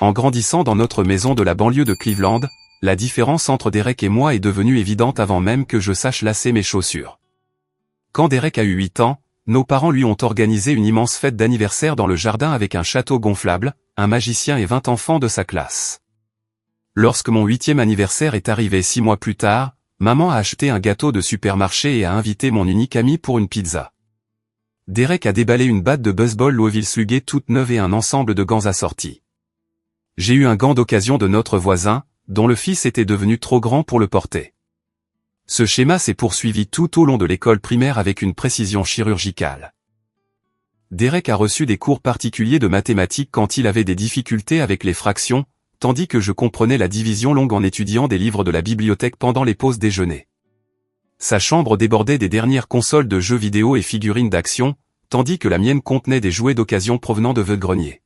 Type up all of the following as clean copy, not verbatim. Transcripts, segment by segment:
En grandissant dans notre maison de la banlieue de Cleveland, la différence entre Derek et moi est devenue évidente avant même que je sache lasser mes chaussures. Quand Derek a eu 8 ans, nos parents lui ont organisé une immense fête d'anniversaire dans le jardin avec un château gonflable, un magicien et 20 enfants de sa classe. Lorsque mon 8e anniversaire est arrivé 6 mois plus tard, maman a acheté un gâteau de supermarché et a invité mon unique ami pour une pizza. Derek a déballé une batte de baseball Louisville Slugger toute neuve et un ensemble de gants assortis. J'ai eu un gant d'occasion de notre voisin, dont le fils était devenu trop grand pour le porter. Ce schéma s'est poursuivi tout au long de l'école primaire avec une précision chirurgicale. Derek a reçu des cours particuliers de mathématiques quand il avait des difficultés avec les fractions, tandis que je comprenais la division longue en étudiant des livres de la bibliothèque pendant les pauses déjeuner. Sa chambre débordait des dernières consoles de jeux vidéo et figurines d'action, tandis que la mienne contenait des jouets d'occasion provenant de vide-grenier.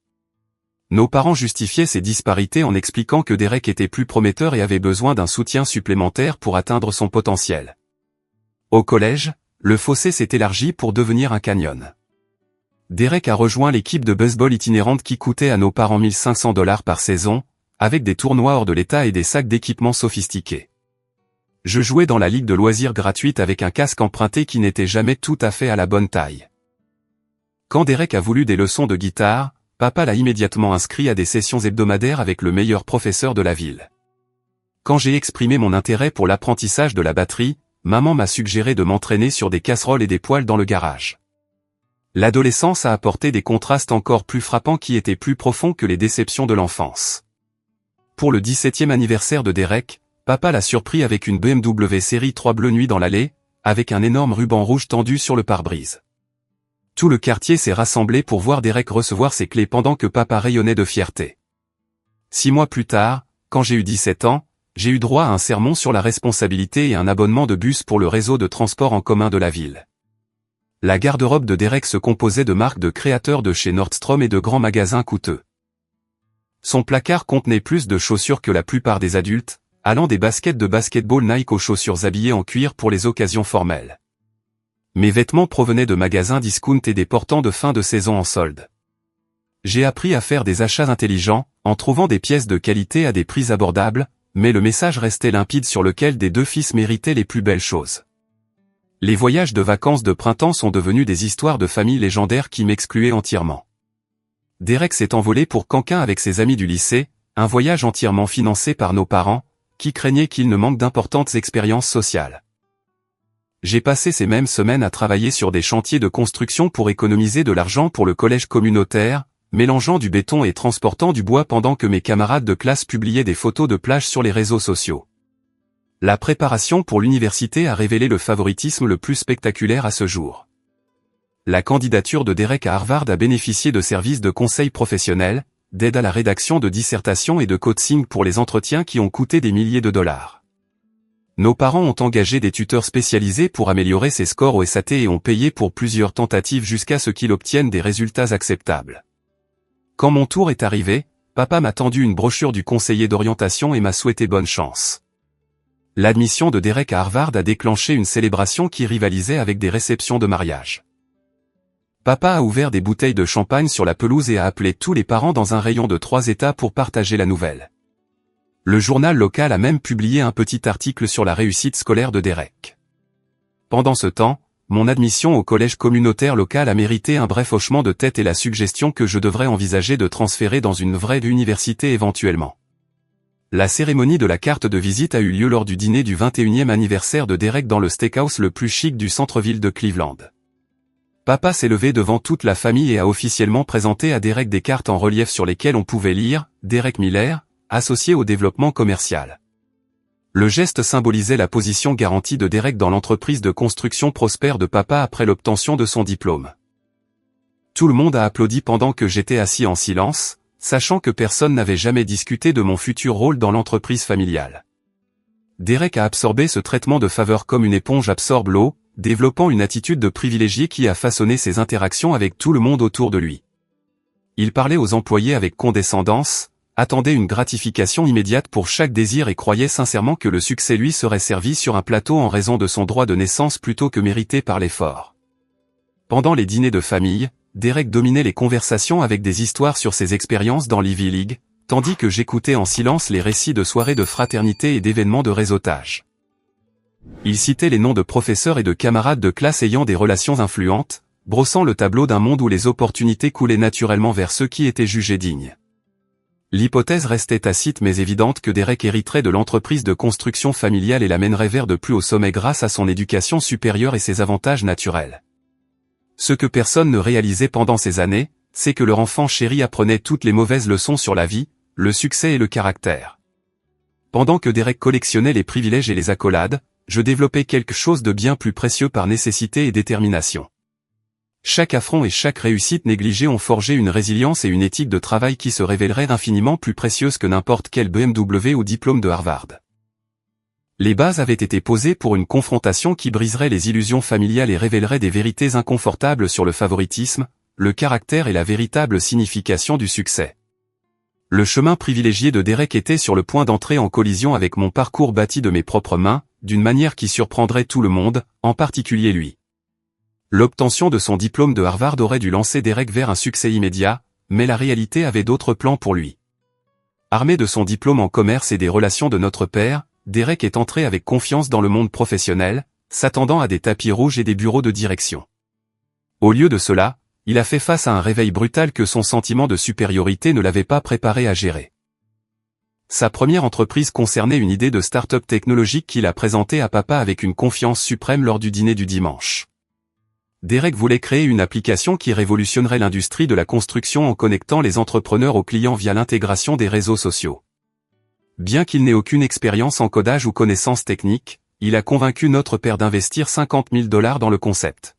Nos parents justifiaient ces disparités en expliquant que Derek était plus prometteur et avait besoin d'un soutien supplémentaire pour atteindre son potentiel. Au collège, le fossé s'est élargi pour devenir un canyon. Derek a rejoint l'équipe de baseball itinérante qui coûtait à nos parents $1 500 par saison, avec des tournois hors de l'état et des sacs d'équipement sophistiqués. Je jouais dans la ligue de loisirs gratuite avec un casque emprunté qui n'était jamais tout à fait à la bonne taille. Quand Derek a voulu des leçons de guitare, papa l'a immédiatement inscrit à des sessions hebdomadaires avec le meilleur professeur de la ville. Quand j'ai exprimé mon intérêt pour l'apprentissage de la batterie, maman m'a suggéré de m'entraîner sur des casseroles et des poêles dans le garage. L'adolescence a apporté des contrastes encore plus frappants qui étaient plus profonds que les déceptions de l'enfance. Pour le 17e anniversaire de Derek, papa l'a surpris avec une BMW série 3 bleu nuit dans l'allée, avec un énorme ruban rouge tendu sur le pare-brise. Tout le quartier s'est rassemblé pour voir Derek recevoir ses clés pendant que papa rayonnait de fierté. 6 mois plus tard, quand j'ai eu 17 ans, j'ai eu droit à un sermon sur la responsabilité et un abonnement de bus pour le réseau de transport en commun de la ville. La garde-robe de Derek se composait de marques de créateurs de chez Nordstrom et de grands magasins coûteux. Son placard contenait plus de chaussures que la plupart des adultes, allant des baskets de basketball Nike aux chaussures habillées en cuir pour les occasions formelles. Mes vêtements provenaient de magasins discount et des portants de fin de saison en solde. J'ai appris à faire des achats intelligents, en trouvant des pièces de qualité à des prix abordables, mais le message restait limpide sur lequel des 2 fils méritaient les plus belles choses. Les voyages de vacances de printemps sont devenus des histoires de famille légendaires qui m'excluaient entièrement. Derek s'est envolé pour Canquin avec ses amis du lycée, un voyage entièrement financé par nos parents, qui craignaient qu'il ne manque d'importantes expériences sociales. J'ai passé ces mêmes semaines à travailler sur des chantiers de construction pour économiser de l'argent pour le collège communautaire, mélangeant du béton et transportant du bois pendant que mes camarades de classe publiaient des photos de plage sur les réseaux sociaux. La préparation pour l'université a révélé le favoritisme le plus spectaculaire à ce jour. La candidature de Derek à Harvard a bénéficié de services de conseil professionnel, d'aide à la rédaction de dissertations et de coaching pour les entretiens qui ont coûté des milliers de dollars. Nos parents ont engagé des tuteurs spécialisés pour améliorer ses scores au SAT et ont payé pour plusieurs tentatives jusqu'à ce qu'il obtienne des résultats acceptables. Quand mon tour est arrivé, papa m'a tendu une brochure du conseiller d'orientation et m'a souhaité bonne chance. L'admission de Derek à Harvard a déclenché une célébration qui rivalisait avec des réceptions de mariage. Papa a ouvert des bouteilles de champagne sur la pelouse et a appelé tous les parents dans un rayon de 3 États pour partager la nouvelle. Le journal local a même publié un petit article sur la réussite scolaire de Derek. Pendant ce temps, mon admission au collège communautaire local a mérité un bref hochement de tête et la suggestion que je devrais envisager de transférer dans une vraie université éventuellement. La cérémonie de la carte de visite a eu lieu lors du dîner du 21e anniversaire de Derek dans le steakhouse le plus chic du centre-ville de Cleveland. Papa s'est levé devant toute la famille et a officiellement présenté à Derek des cartes en relief sur lesquelles on pouvait lire « Derek Miller », associé au développement commercial. Le geste symbolisait la position garantie de Derek dans l'entreprise de construction prospère de papa après l'obtention de son diplôme. Tout le monde a applaudi pendant que j'étais assis en silence, sachant que personne n'avait jamais discuté de mon futur rôle dans l'entreprise familiale. Derek a absorbé ce traitement de faveur comme une éponge absorbe l'eau, développant une attitude de privilégié qui a façonné ses interactions avec tout le monde autour de lui. Il parlait aux employés avec condescendance, attendait une gratification immédiate pour chaque désir et croyait sincèrement que le succès lui serait servi sur un plateau en raison de son droit de naissance plutôt que mérité par l'effort. Pendant les dîners de famille, Derek dominait les conversations avec des histoires sur ses expériences dans l'Ivy League, tandis que j'écoutais en silence les récits de soirées de fraternité et d'événements de réseautage. Il citait les noms de professeurs et de camarades de classe ayant des relations influentes, brossant le tableau d'un monde où les opportunités coulaient naturellement vers ceux qui étaient jugés dignes. L'hypothèse restait tacite mais évidente que Derek hériterait de l'entreprise de construction familiale et l'amènerait vers de plus haut sommet grâce à son éducation supérieure et ses avantages naturels. Ce que personne ne réalisait pendant ces années, c'est que leur enfant chéri apprenait toutes les mauvaises leçons sur la vie, le succès et le caractère. Pendant que Derek collectionnait les privilèges et les accolades, je développais quelque chose de bien plus précieux par nécessité et détermination. Chaque affront et chaque réussite négligée ont forgé une résilience et une éthique de travail qui se révéleraient infiniment plus précieuses que n'importe quel BMW ou diplôme de Harvard. Les bases avaient été posées pour une confrontation qui briserait les illusions familiales et révélerait des vérités inconfortables sur le favoritisme, le caractère et la véritable signification du succès. Le chemin privilégié de Derek était sur le point d'entrer en collision avec mon parcours bâti de mes propres mains, d'une manière qui surprendrait tout le monde, en particulier lui. L'obtention de son diplôme de Harvard aurait dû lancer Derek vers un succès immédiat, mais la réalité avait d'autres plans pour lui. Armé de son diplôme en commerce et des relations de notre père, Derek est entré avec confiance dans le monde professionnel, s'attendant à des tapis rouges et des bureaux de direction. Au lieu de cela, il a fait face à un réveil brutal que son sentiment de supériorité ne l'avait pas préparé à gérer. Sa première entreprise concernait une idée de start-up technologique qu'il a présentée à papa avec une confiance suprême lors du dîner du dimanche. Derek voulait créer une application qui révolutionnerait l'industrie de la construction en connectant les entrepreneurs aux clients via l'intégration des réseaux sociaux. Bien qu'il n'ait aucune expérience en codage ou connaissances techniques, il a convaincu notre père d'investir $50 000 dans le concept.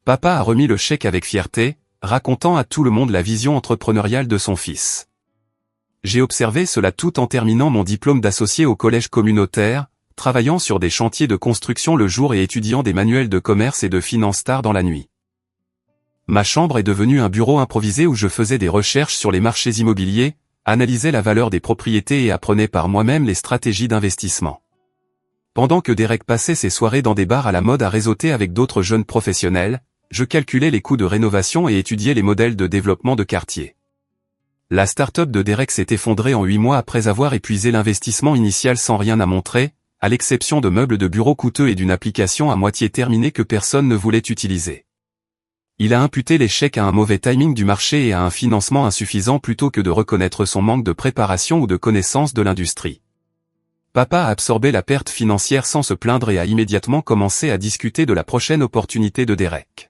Papa a remis le chèque avec fierté, racontant à tout le monde la vision entrepreneuriale de son fils. J'ai observé cela tout en terminant mon diplôme d'associé au collège communautaire, travaillant sur des chantiers de construction le jour et étudiant des manuels de commerce et de finance tard dans la nuit. Ma chambre est devenue un bureau improvisé où je faisais des recherches sur les marchés immobiliers, analysais la valeur des propriétés et apprenais par moi-même les stratégies d'investissement. Pendant que Derek passait ses soirées dans des bars à la mode à réseauter avec d'autres jeunes professionnels, je calculais les coûts de rénovation et étudiais les modèles de développement de quartier. La start-up de Derek s'est effondrée en 8 mois après avoir épuisé l'investissement initial sans rien à montrer, à l'exception de meubles de bureau coûteux et d'une application à moitié terminée que personne ne voulait utiliser. Il a imputé l'échec à un mauvais timing du marché et à un financement insuffisant plutôt que de reconnaître son manque de préparation ou de connaissance de l'industrie. Papa a absorbé la perte financière sans se plaindre et a immédiatement commencé à discuter de la prochaine opportunité de Derek.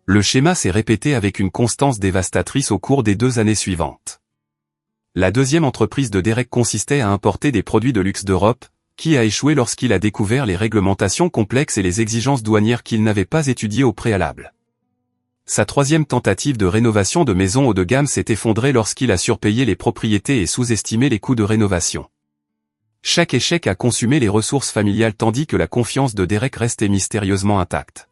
Le schéma s'est répété avec une constance dévastatrice au cours des 2 années suivantes. La deuxième entreprise de Derek consistait à importer des produits de luxe d'Europe, qui a échoué lorsqu'il a découvert les réglementations complexes et les exigences douanières qu'il n'avait pas étudiées au préalable. Sa troisième tentative de rénovation de maison haut de gamme s'est effondrée lorsqu'il a surpayé les propriétés et sous-estimé les coûts de rénovation. Chaque échec a consumé les ressources familiales tandis que la confiance de Derek restait mystérieusement intacte.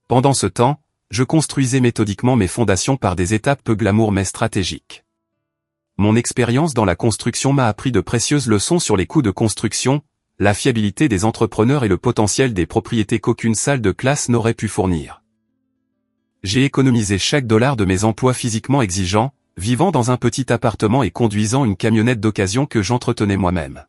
Pendant ce temps, je construisais méthodiquement mes fondations par des étapes peu glamour mais stratégiques. Mon expérience dans la construction m'a appris de précieuses leçons sur les coûts de construction, la fiabilité des entrepreneurs et le potentiel des propriétés qu'aucune salle de classe n'aurait pu fournir. J'ai économisé chaque dollar de mes emplois physiquement exigeants, vivant dans un petit appartement et conduisant une camionnette d'occasion que j'entretenais moi-même.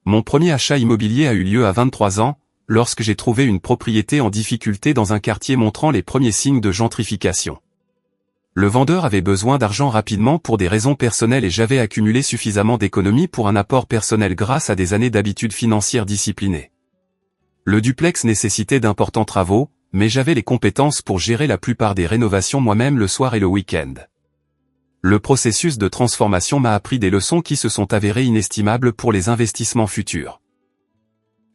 Mon premier achat immobilier a eu lieu à 23 ans, lorsque j'ai trouvé une propriété en difficulté dans un quartier montrant les premiers signes de gentrification. Le vendeur avait besoin d'argent rapidement pour des raisons personnelles et j'avais accumulé suffisamment d'économies pour un apport personnel grâce à des années d'habitudes financières disciplinées. Le duplex nécessitait d'importants travaux, mais j'avais les compétences pour gérer la plupart des rénovations moi-même le soir et le week-end. Le processus de transformation m'a appris des leçons qui se sont avérées inestimables pour les investissements futurs.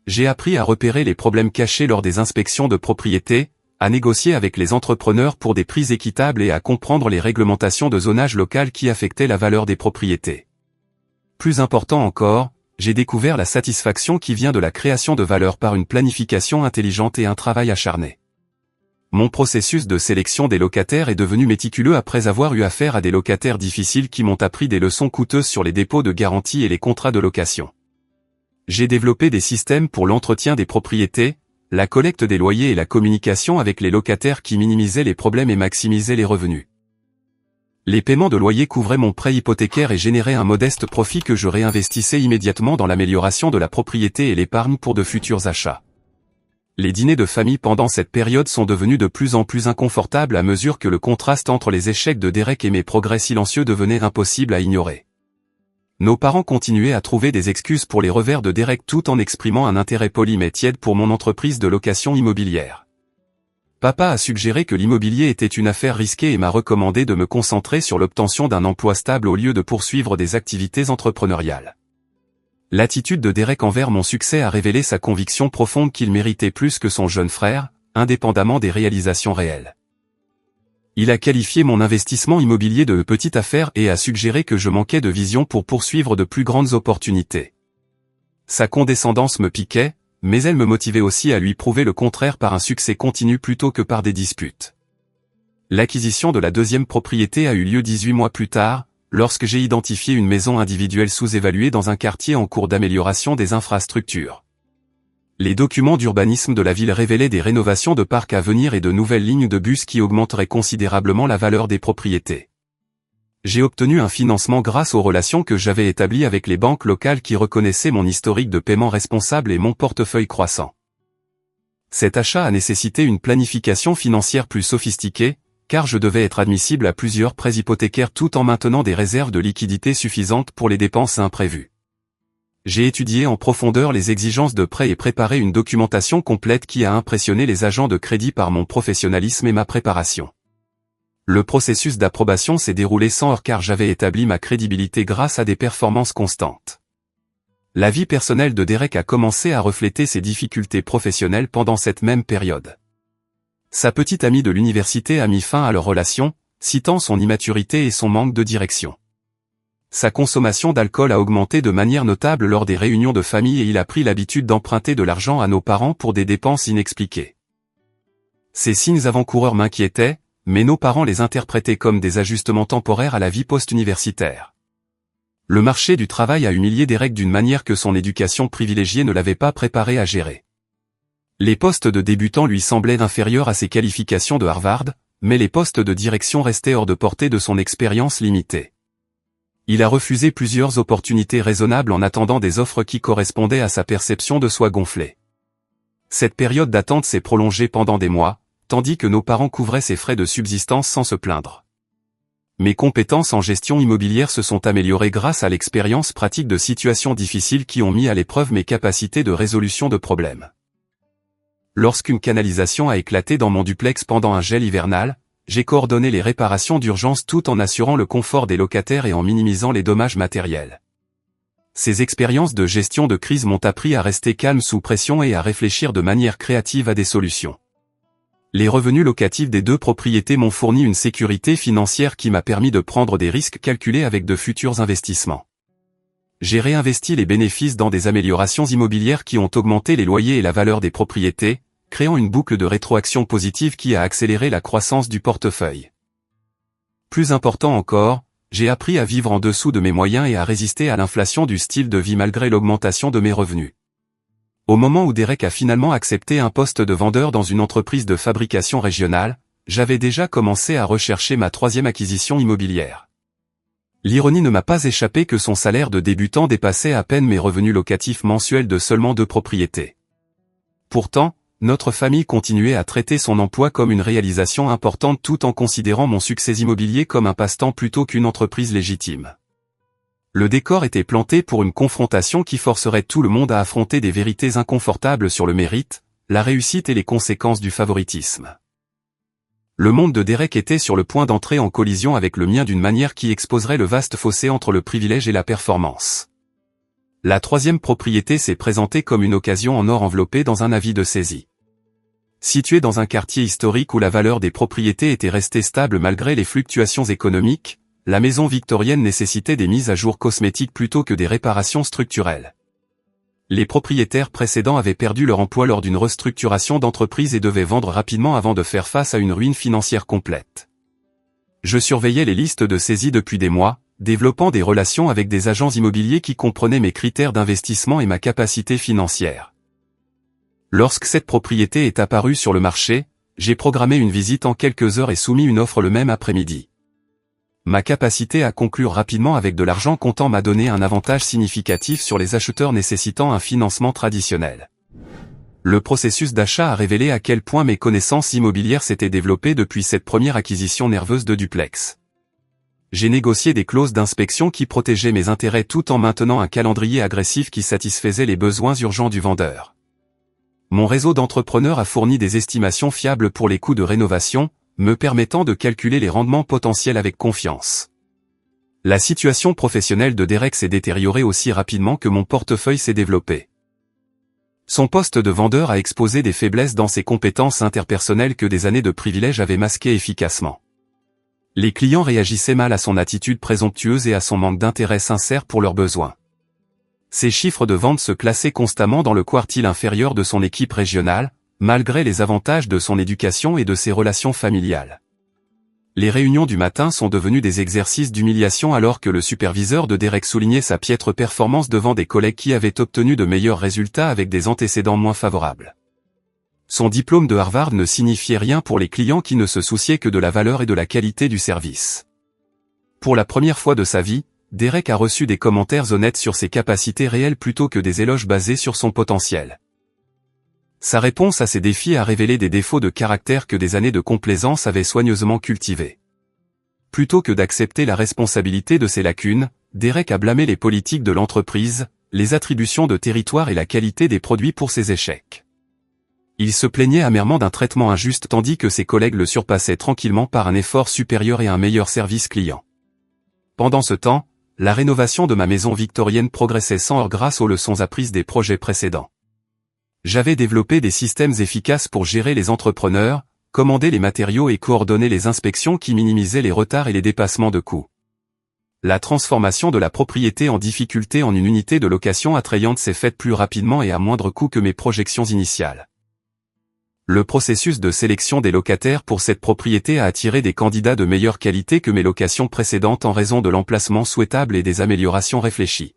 J'ai appris à repérer les problèmes cachés lors des inspections de propriété, à négocier avec les entrepreneurs pour des prix équitables et à comprendre les réglementations de zonage local qui affectaient la valeur des propriétés. Plus important encore, j'ai découvert la satisfaction qui vient de la création de valeur par une planification intelligente et un travail acharné. Mon processus de sélection des locataires est devenu méticuleux après avoir eu affaire à des locataires difficiles qui m'ont appris des leçons coûteuses sur les dépôts de garantie et les contrats de location. J'ai développé des systèmes pour l'entretien des propriétés, la collecte des loyers et la communication avec les locataires qui minimisaient les problèmes et maximisaient les revenus. Les paiements de loyer couvraient mon prêt hypothécaire et généraient un modeste profit que je réinvestissais immédiatement dans l'amélioration de la propriété et l'épargne pour de futurs achats. Les dîners de famille pendant cette période sont devenus de plus en plus inconfortables à mesure que le contraste entre les échecs de Derek et mes progrès silencieux devenait impossible à ignorer. Nos parents continuaient à trouver des excuses pour les revers de Derek tout en exprimant un intérêt poli mais tiède pour mon entreprise de location immobilière. Papa a suggéré que l'immobilier était une affaire risquée et m'a recommandé de me concentrer sur l'obtention d'un emploi stable au lieu de poursuivre des activités entrepreneuriales. L'attitude de Derek envers mon succès a révélé sa conviction profonde qu'il méritait plus que son jeune frère, indépendamment des réalisations réelles. Il a qualifié mon investissement immobilier de petite affaire et a suggéré que je manquais de vision pour poursuivre de plus grandes opportunités. Sa condescendance me piquait, mais elle me motivait aussi à lui prouver le contraire par un succès continu plutôt que par des disputes. L'acquisition de la deuxième propriété a eu lieu 18 mois plus tard, lorsque j'ai identifié une maison individuelle sous-évaluée dans un quartier en cours d'amélioration des infrastructures. Les documents d'urbanisme de la ville révélaient des rénovations de parcs à venir et de nouvelles lignes de bus qui augmenteraient considérablement la valeur des propriétés. J'ai obtenu un financement grâce aux relations que j'avais établies avec les banques locales qui reconnaissaient mon historique de paiement responsable et mon portefeuille croissant. Cet achat a nécessité une planification financière plus sophistiquée, car je devais être admissible à plusieurs prêts hypothécaires tout en maintenant des réserves de liquidité suffisantes pour les dépenses imprévues. J'ai étudié en profondeur les exigences de prêt et préparé une documentation complète qui a impressionné les agents de crédit par mon professionnalisme et ma préparation. Le processus d'approbation s'est déroulé sans heurts car j'avais établi ma crédibilité grâce à des performances constantes. La vie personnelle de Derek a commencé à refléter ses difficultés professionnelles pendant cette même période. Sa petite amie de l'université a mis fin à leur relation, citant son immaturité et son manque de direction. Sa consommation d'alcool a augmenté de manière notable lors des réunions de famille et il a pris l'habitude d'emprunter de l'argent à nos parents pour des dépenses inexpliquées. Ces signes avant-coureurs m'inquiétaient, mais nos parents les interprétaient comme des ajustements temporaires à la vie post-universitaire. Le marché du travail a humilié Derek d'une manière que son éducation privilégiée ne l'avait pas préparé à gérer. Les postes de débutant lui semblaient inférieurs à ses qualifications de Harvard, mais les postes de direction restaient hors de portée de son expérience limitée. Il a refusé plusieurs opportunités raisonnables en attendant des offres qui correspondaient à sa perception de soi gonflée. Cette période d'attente s'est prolongée pendant des mois, tandis que nos parents couvraient ses frais de subsistance sans se plaindre. Mes compétences en gestion immobilière se sont améliorées grâce à l'expérience pratique de situations difficiles qui ont mis à l'épreuve mes capacités de résolution de problèmes. Lorsqu'une canalisation a éclaté dans mon duplex pendant un gel hivernal, j'ai coordonné les réparations d'urgence tout en assurant le confort des locataires et en minimisant les dommages matériels. Ces expériences de gestion de crise m'ont appris à rester calme sous pression et à réfléchir de manière créative à des solutions. Les revenus locatifs des deux propriétés m'ont fourni une sécurité financière qui m'a permis de prendre des risques calculés avec de futurs investissements. J'ai réinvesti les bénéfices dans des améliorations immobilières qui ont augmenté les loyers et la valeur des propriétés, créant une boucle de rétroaction positive qui a accéléré la croissance du portefeuille. Plus important encore, j'ai appris à vivre en dessous de mes moyens et à résister à l'inflation du style de vie malgré l'augmentation de mes revenus. Au moment où Derek a finalement accepté un poste de vendeur dans une entreprise de fabrication régionale, j'avais déjà commencé à rechercher ma troisième acquisition immobilière. L'ironie ne m'a pas échappé que son salaire de débutant dépassait à peine mes revenus locatifs mensuels de seulement 2 propriétés. Pourtant, notre famille continuait à traiter son emploi comme une réalisation importante tout en considérant mon succès immobilier comme un passe-temps plutôt qu'une entreprise légitime. Le décor était planté pour une confrontation qui forcerait tout le monde à affronter des vérités inconfortables sur le mérite, la réussite et les conséquences du favoritisme. Le monde de Derek était sur le point d'entrer en collision avec le mien d'une manière qui exposerait le vaste fossé entre le privilège et la performance. La troisième propriété s'est présentée comme une occasion en or enveloppée dans un avis de saisie. Située dans un quartier historique où la valeur des propriétés était restée stable malgré les fluctuations économiques, la maison victorienne nécessitait des mises à jour cosmétiques plutôt que des réparations structurelles. Les propriétaires précédents avaient perdu leur emploi lors d'une restructuration d'entreprise et devaient vendre rapidement avant de faire face à une ruine financière complète. Je surveillais les listes de saisie depuis des mois, développant des relations avec des agents immobiliers qui comprenaient mes critères d'investissement et ma capacité financière. Lorsque cette propriété est apparue sur le marché, j'ai programmé une visite en quelques heures et soumis une offre le même après-midi. Ma capacité à conclure rapidement avec de l'argent comptant m'a donné un avantage significatif sur les acheteurs nécessitant un financement traditionnel. Le processus d'achat a révélé à quel point mes connaissances immobilières s'étaient développées depuis cette première acquisition nerveuse de duplex. J'ai négocié des clauses d'inspection qui protégeaient mes intérêts tout en maintenant un calendrier agressif qui satisfaisait les besoins urgents du vendeur. Mon réseau d'entrepreneurs a fourni des estimations fiables pour les coûts de rénovation, me permettant de calculer les rendements potentiels avec confiance. La situation professionnelle de Derek s'est détériorée aussi rapidement que mon portefeuille s'est développé. Son poste de vendeur a exposé des faiblesses dans ses compétences interpersonnelles que des années de privilèges avaient masquées efficacement. Les clients réagissaient mal à son attitude présomptueuse et à son manque d'intérêt sincère pour leurs besoins. Ses chiffres de vente se classaient constamment dans le quartile inférieur de son équipe régionale, malgré les avantages de son éducation et de ses relations familiales. Les réunions du matin sont devenues des exercices d'humiliation alors que le superviseur de Derek soulignait sa piètre performance devant des collègues qui avaient obtenu de meilleurs résultats avec des antécédents moins favorables. Son diplôme de Harvard ne signifiait rien pour les clients qui ne se souciaient que de la valeur et de la qualité du service. Pour la première fois de sa vie, Derek a reçu des commentaires honnêtes sur ses capacités réelles plutôt que des éloges basés sur son potentiel. Sa réponse à ces défis a révélé des défauts de caractère que des années de complaisance avaient soigneusement cultivés. Plutôt que d'accepter la responsabilité de ses lacunes, Derek a blâmé les politiques de l'entreprise, les attributions de territoire et la qualité des produits pour ses échecs. Il se plaignait amèrement d'un traitement injuste tandis que ses collègues le surpassaient tranquillement par un effort supérieur et un meilleur service client. Pendant ce temps, la rénovation de ma maison victorienne progressait sans heurts grâce aux leçons apprises des projets précédents. J'avais développé des systèmes efficaces pour gérer les entrepreneurs, commander les matériaux et coordonner les inspections qui minimisaient les retards et les dépassements de coûts. La transformation de la propriété en difficulté en une unité de location attrayante s'est faite plus rapidement et à moindre coût que mes projections initiales. Le processus de sélection des locataires pour cette propriété a attiré des candidats de meilleure qualité que mes locations précédentes en raison de l'emplacement souhaitable et des améliorations réfléchies.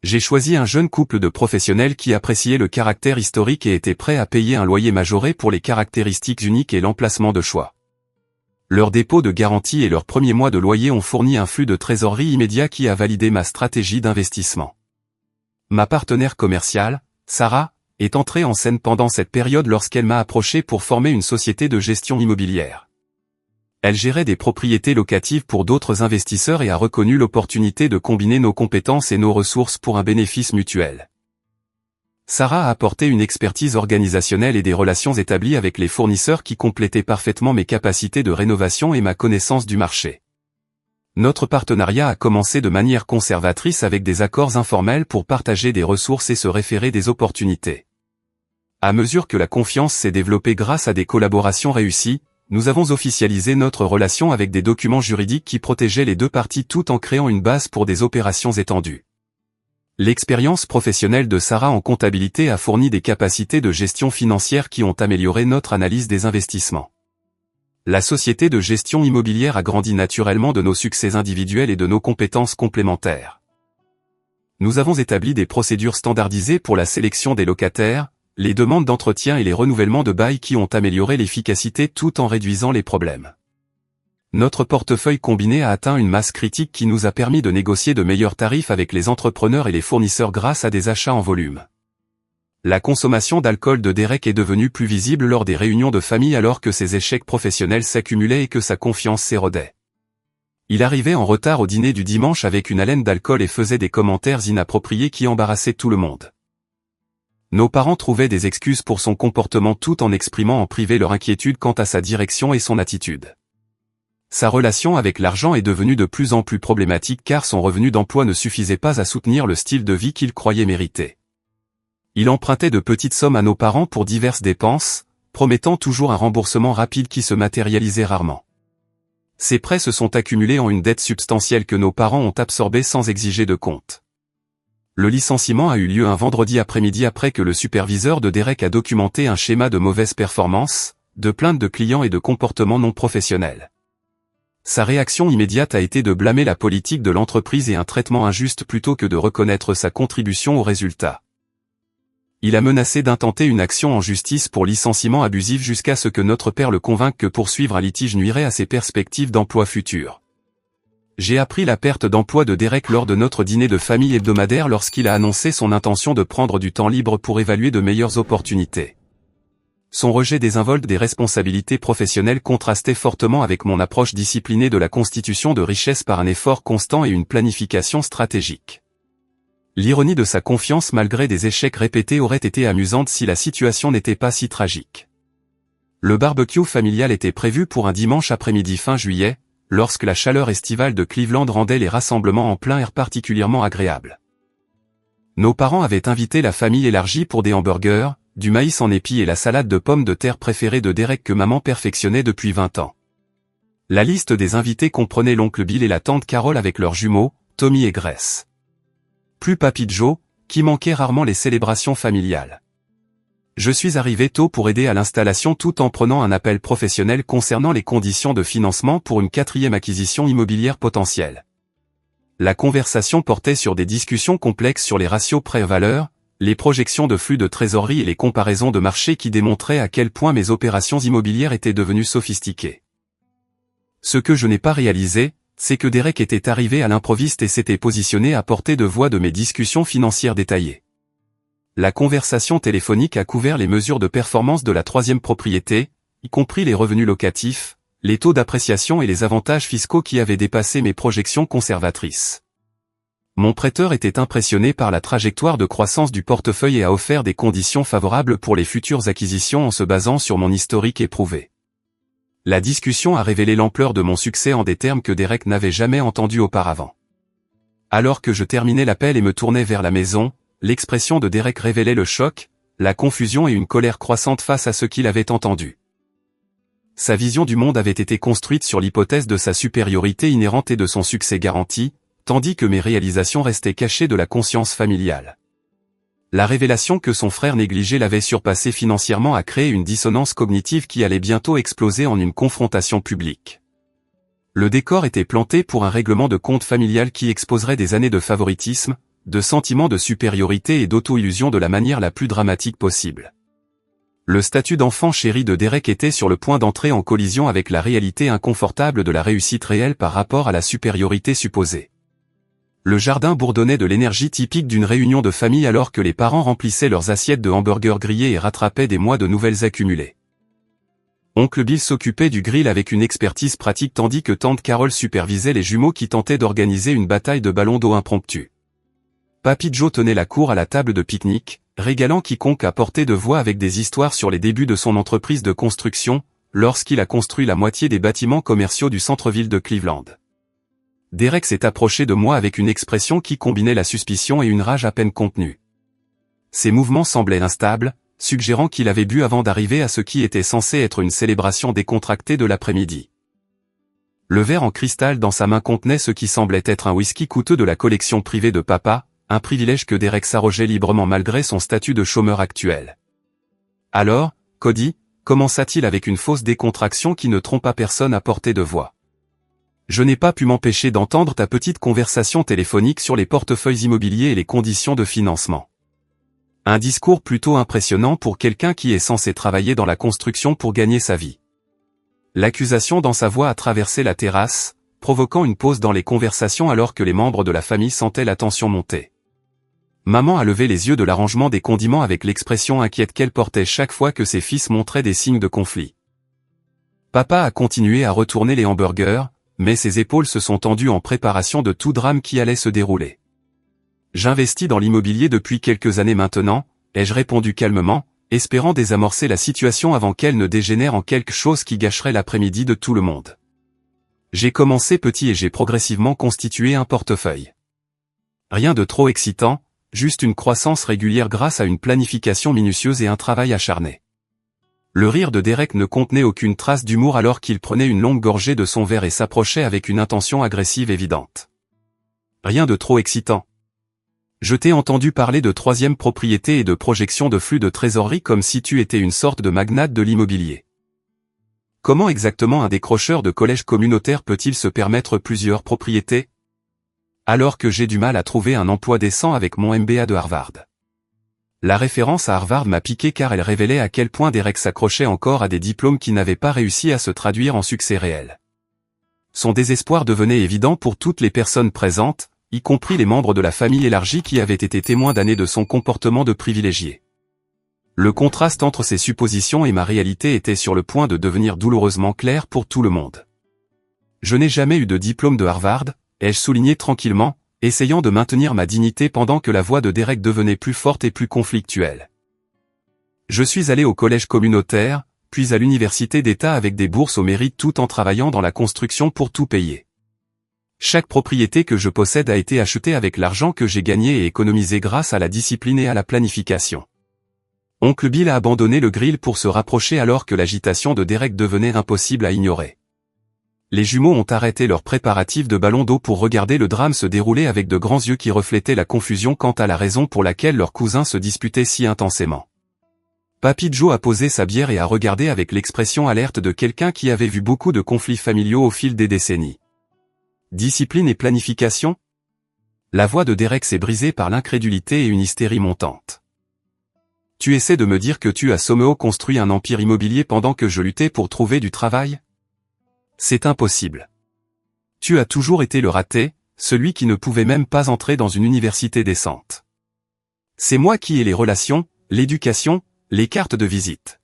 J'ai choisi un jeune couple de professionnels qui appréciaient le caractère historique et étaient prêts à payer un loyer majoré pour les caractéristiques uniques et l'emplacement de choix. Leur dépôt de garantie et leur premier mois de loyer ont fourni un flux de trésorerie immédiat qui a validé ma stratégie d'investissement. Ma partenaire commerciale, Sarah, est entrée en scène pendant cette période lorsqu'elle m'a approché pour former une société de gestion immobilière. Elle gérait des propriétés locatives pour d'autres investisseurs et a reconnu l'opportunité de combiner nos compétences et nos ressources pour un bénéfice mutuel. Sarah a apporté une expertise organisationnelle et des relations établies avec les fournisseurs qui complétaient parfaitement mes capacités de rénovation et ma connaissance du marché. Notre partenariat a commencé de manière conservatrice avec des accords informels pour partager des ressources et se référer des opportunités. À mesure que la confiance s'est développée grâce à des collaborations réussies, nous avons officialisé notre relation avec des documents juridiques qui protégeaient les deux parties tout en créant une base pour des opérations étendues. L'expérience professionnelle de Sarah en comptabilité a fourni des capacités de gestion financière qui ont amélioré notre analyse des investissements. La société de gestion immobilière a grandi naturellement de nos succès individuels et de nos compétences complémentaires. Nous avons établi des procédures standardisées pour la sélection des locataires, les demandes d'entretien et les renouvellements de bail qui ont amélioré l'efficacité tout en réduisant les problèmes. Notre portefeuille combiné a atteint une masse critique qui nous a permis de négocier de meilleurs tarifs avec les entrepreneurs et les fournisseurs grâce à des achats en volume. La consommation d'alcool de Derek est devenue plus visible lors des réunions de famille alors que ses échecs professionnels s'accumulaient et que sa confiance s'érodait. Il arrivait en retard au dîner du dimanche avec une haleine d'alcool et faisait des commentaires inappropriés qui embarrassaient tout le monde. Nos parents trouvaient des excuses pour son comportement tout en exprimant en privé leur inquiétude quant à sa direction et son attitude. Sa relation avec l'argent est devenue de plus en plus problématique car son revenu d'emploi ne suffisait pas à soutenir le style de vie qu'il croyait mériter. Il empruntait de petites sommes à nos parents pour diverses dépenses, promettant toujours un remboursement rapide qui se matérialisait rarement. Ces prêts se sont accumulés en une dette substantielle que nos parents ont absorbée sans exiger de compte. Le licenciement a eu lieu un vendredi après-midi après que le superviseur de Derek a documenté un schéma de mauvaise performance, de plaintes de clients et de comportements non professionnels. Sa réaction immédiate a été de blâmer la politique de l'entreprise et un traitement injuste plutôt que de reconnaître sa contribution au résultat. Il a menacé d'intenter une action en justice pour licenciement abusif jusqu'à ce que notre père le convainque que poursuivre un litige nuirait à ses perspectives d'emploi futur. J'ai appris la perte d'emploi de Derek lors de notre dîner de famille hebdomadaire lorsqu'il a annoncé son intention de prendre du temps libre pour évaluer de meilleures opportunités. Son rejet désinvolte des responsabilités professionnelles contrastait fortement avec mon approche disciplinée de la constitution de richesses par un effort constant et une planification stratégique. L'ironie de sa confiance malgré des échecs répétés aurait été amusante si la situation n'était pas si tragique. Le barbecue familial était prévu pour un dimanche après-midi fin juillet, lorsque la chaleur estivale de Cleveland rendait les rassemblements en plein air particulièrement agréables. Nos parents avaient invité la famille élargie pour des hamburgers, du maïs en épis et la salade de pommes de terre préférée de Derek que maman perfectionnait depuis 20 ans. La liste des invités comprenait l'oncle Bill et la tante Carol avec leurs jumeaux, Tommy et Grace. Plus Papy Joe, qui manquait rarement les célébrations familiales. Je suis arrivé tôt pour aider à l'installation tout en prenant un appel professionnel concernant les conditions de financement pour une 4e acquisition immobilière potentielle. La conversation portait sur des discussions complexes sur les ratios prêt-valeur, les projections de flux de trésorerie et les comparaisons de marché qui démontraient à quel point mes opérations immobilières étaient devenues sophistiquées. Ce que je n'ai pas réalisé, c'est que Derek était arrivé à l'improviste et s'était positionné à portée de voix de mes discussions financières détaillées. La conversation téléphonique a couvert les mesures de performance de la 3e propriété, y compris les revenus locatifs, les taux d'appréciation et les avantages fiscaux qui avaient dépassé mes projections conservatrices. Mon prêteur était impressionné par la trajectoire de croissance du portefeuille et a offert des conditions favorables pour les futures acquisitions en se basant sur mon historique éprouvé. La discussion a révélé l'ampleur de mon succès en des termes que Derek n'avait jamais entendus auparavant. Alors que je terminais l'appel et me tournais vers la maison, l'expression de Derek révélait le choc, la confusion et une colère croissante face à ce qu'il avait entendu. Sa vision du monde avait été construite sur l'hypothèse de sa supériorité inhérente et de son succès garanti, tandis que mes réalisations restaient cachées de la conscience familiale. La révélation que son frère négligé l'avait surpassé financièrement a créé une dissonance cognitive qui allait bientôt exploser en une confrontation publique. Le décor était planté pour un règlement de compte familial qui exposerait des années de favoritisme, de sentiments de supériorité et d'auto-illusion de la manière la plus dramatique possible. Le statut d'enfant chéri de Derek était sur le point d'entrer en collision avec la réalité inconfortable de la réussite réelle par rapport à la supériorité supposée. Le jardin bourdonnait de l'énergie typique d'une réunion de famille alors que les parents remplissaient leurs assiettes de hamburgers grillés et rattrapaient des mois de nouvelles accumulées. Oncle Bill s'occupait du grill avec une expertise pratique tandis que tante Carol supervisait les jumeaux qui tentaient d'organiser une bataille de ballons d'eau impromptue. Papy Joe tenait la cour à la table de pique-nique, régalant quiconque à portée de voix avec des histoires sur les débuts de son entreprise de construction, lorsqu'il a construit la moitié des bâtiments commerciaux du centre-ville de Cleveland. Derek s'est approché de moi avec une expression qui combinait la suspicion et une rage à peine contenue. Ses mouvements semblaient instables, suggérant qu'il avait bu avant d'arriver à ce qui était censé être une célébration décontractée de l'après-midi. Le verre en cristal dans sa main contenait ce qui semblait être un whisky coûteux de la collection privée de papa, un privilège que Derek s'arrogeait librement malgré son statut de chômeur actuel. Alors, Cody, commença-t-il avec une fausse décontraction qui ne trompa personne à portée de voix. Je n'ai pas pu m'empêcher d'entendre ta petite conversation téléphonique sur les portefeuilles immobiliers et les conditions de financement. Un discours plutôt impressionnant pour quelqu'un qui est censé travailler dans la construction pour gagner sa vie. L'accusation dans sa voix a traversé la terrasse, provoquant une pause dans les conversations alors que les membres de la famille sentaient la tension monter. Maman a levé les yeux de l'arrangement des condiments avec l'expression inquiète qu'elle portait chaque fois que ses fils montraient des signes de conflit. Papa a continué à retourner les hamburgers, mais ses épaules se sont tendues en préparation de tout drame qui allait se dérouler. J'investis dans l'immobilier depuis quelques années maintenant, ai-je répondu calmement, espérant désamorcer la situation avant qu'elle ne dégénère en quelque chose qui gâcherait l'après-midi de tout le monde. J'ai commencé petit et j'ai progressivement constitué un portefeuille. Rien de trop excitant, juste une croissance régulière grâce à une planification minutieuse et un travail acharné. Le rire de Derek ne contenait aucune trace d'humour alors qu'il prenait une longue gorgée de son verre et s'approchait avec une intention agressive évidente. Rien de trop excitant. Je t'ai entendu parler de 3e propriété et de projection de flux de trésorerie comme si tu étais une sorte de magnate de l'immobilier. Comment exactement un décrocheur de collège communautaire peut-il se permettre plusieurs propriétés? Alors que j'ai du mal à trouver un emploi décent avec mon MBA de Harvard. La référence à Harvard m'a piqué car elle révélait à quel point Derek s'accrochait encore à des diplômes qui n'avaient pas réussi à se traduire en succès réel. Son désespoir devenait évident pour toutes les personnes présentes, y compris les membres de la famille élargie qui avaient été témoins d'années de son comportement de privilégié. Le contraste entre ses suppositions et ma réalité était sur le point de devenir douloureusement clair pour tout le monde. Je n'ai jamais eu de diplôme de Harvard, ai-je souligné tranquillement, essayant de maintenir ma dignité pendant que la voix de Derek devenait plus forte et plus conflictuelle. Je suis allé au collège communautaire, puis à l'université d'État avec des bourses au mérite tout en travaillant dans la construction pour tout payer. Chaque propriété que je possède a été achetée avec l'argent que j'ai gagné et économisé grâce à la discipline et à la planification. Oncle Bill a abandonné le grill pour se rapprocher alors que l'agitation de Derek devenait impossible à ignorer. Les jumeaux ont arrêté leurs préparatifs de ballon d'eau pour regarder le drame se dérouler avec de grands yeux qui reflétaient la confusion quant à la raison pour laquelle leur cousin se disputait si intensément. Papy Joe a posé sa bière et a regardé avec l'expression alerte de quelqu'un qui avait vu beaucoup de conflits familiaux au fil des décennies. Discipline et planification ? La voix de Derek s'est brisée par l'incrédulité et une hystérie montante. Tu essaies de me dire que tu as somehow construit un empire immobilier pendant que je luttais pour trouver du travail ? C'est impossible. Tu as toujours été le raté, celui qui ne pouvait même pas entrer dans une université décente. C'est moi qui ai les relations, l'éducation, les cartes de visite.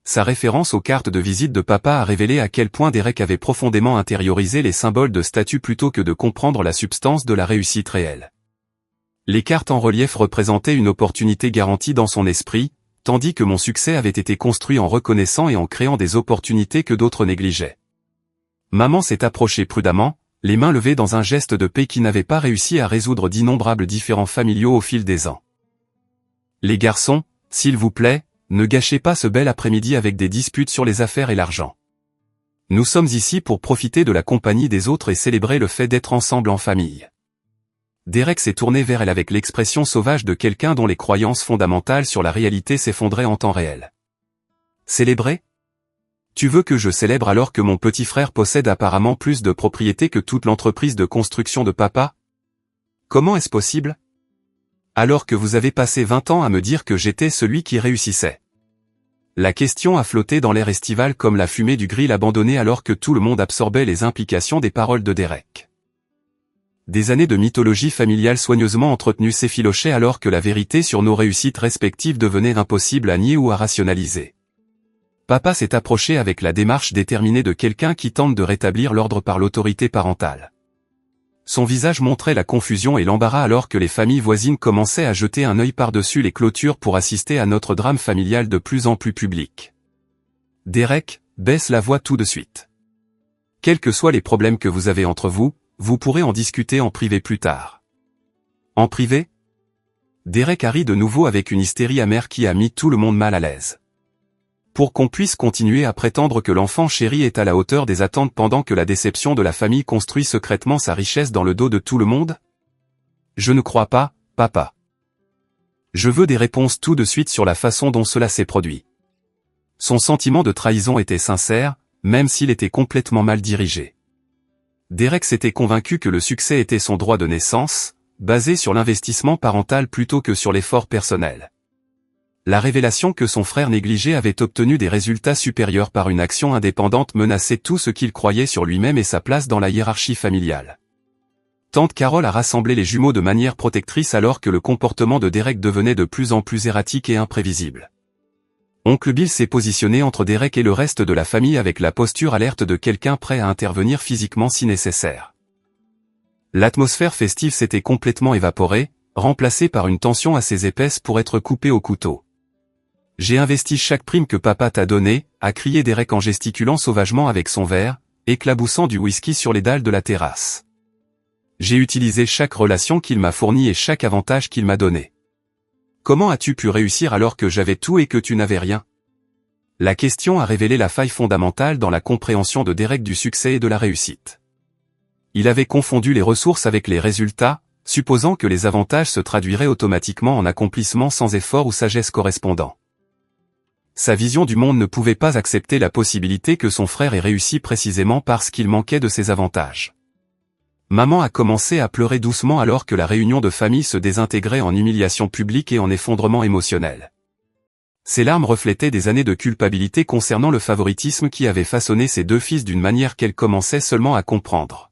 Sa référence aux cartes de visite de papa a révélé à quel point Derek avait profondément intériorisé les symboles de statut plutôt que de comprendre la substance de la réussite réelle. Les cartes en relief représentaient une opportunité garantie dans son esprit, tandis que mon succès avait été construit en reconnaissant et en créant des opportunités que d'autres négligeaient. Maman s'est approchée prudemment, les mains levées dans un geste de paix qui n'avait pas réussi à résoudre d'innombrables différends familiaux au fil des ans. Les garçons, s'il vous plaît, ne gâchez pas ce bel après-midi avec des disputes sur les affaires et l'argent. Nous sommes ici pour profiter de la compagnie des autres et célébrer le fait d'être ensemble en famille. Derek s'est tourné vers elle avec l'expression sauvage de quelqu'un dont les croyances fondamentales sur la réalité s'effondraient en temps réel. Célébrer ? Tu veux que je célèbre alors que mon petit frère possède apparemment plus de propriétés que toute l'entreprise de construction de papa ? Comment est-ce possible ? Alors que vous avez passé 20 ans à me dire que j'étais celui qui réussissait. La question a flotté dans l'air estival comme la fumée du grill abandonné alors que tout le monde absorbait les implications des paroles de Derek. Des années de mythologie familiale soigneusement entretenue s'effilochaient alors que la vérité sur nos réussites respectives devenait impossible à nier ou à rationaliser. Papa s'est approché avec la démarche déterminée de quelqu'un qui tente de rétablir l'ordre par l'autorité parentale. Son visage montrait la confusion et l'embarras alors que les familles voisines commençaient à jeter un œil par-dessus les clôtures pour assister à notre drame familial de plus en plus public. Derek, baisse la voix tout de suite. Quels que soient les problèmes que vous avez entre vous, vous pourrez en discuter en privé plus tard. En privé ? Derek a ri de nouveau avec une hystérie amère qui a mis tout le monde mal à l'aise. Pour qu'on puisse continuer à prétendre que l'enfant chéri est à la hauteur des attentes pendant que la déception de la famille construit secrètement sa richesse dans le dos de tout le monde ? Je ne crois pas, papa. Je veux des réponses tout de suite sur la façon dont cela s'est produit. Son sentiment de trahison était sincère, même s'il était complètement mal dirigé. Derek s'était convaincu que le succès était son droit de naissance, basé sur l'investissement parental plutôt que sur l'effort personnel. La révélation que son frère négligé avait obtenu des résultats supérieurs par une action indépendante menaçait tout ce qu'il croyait sur lui-même et sa place dans la hiérarchie familiale. Tante Carole a rassemblé les jumeaux de manière protectrice alors que le comportement de Derek devenait de plus en plus erratique et imprévisible. Oncle Bill s'est positionné entre Derek et le reste de la famille avec la posture alerte de quelqu'un prêt à intervenir physiquement si nécessaire. L'atmosphère festive s'était complètement évaporée, remplacée par une tension assez épaisse pour être coupée au couteau. J'ai investi chaque prime que papa t'a donnée, a crié Derek en gesticulant sauvagement avec son verre, éclaboussant du whisky sur les dalles de la terrasse. J'ai utilisé chaque relation qu'il m'a fournie et chaque avantage qu'il m'a donné. Comment as-tu pu réussir alors que j'avais tout et que tu n'avais rien ? La question a révélé la faille fondamentale dans la compréhension de Derek du succès et de la réussite. Il avait confondu les ressources avec les résultats, supposant que les avantages se traduiraient automatiquement en accomplissement sans effort ou sagesse correspondant. Sa vision du monde ne pouvait pas accepter la possibilité que son frère ait réussi précisément parce qu'il manquait de ses avantages. Maman a commencé à pleurer doucement alors que la réunion de famille se désintégrait en humiliation publique et en effondrement émotionnel. Ses larmes reflétaient des années de culpabilité concernant le favoritisme qui avait façonné ses deux fils d'une manière qu'elle commençait seulement à comprendre.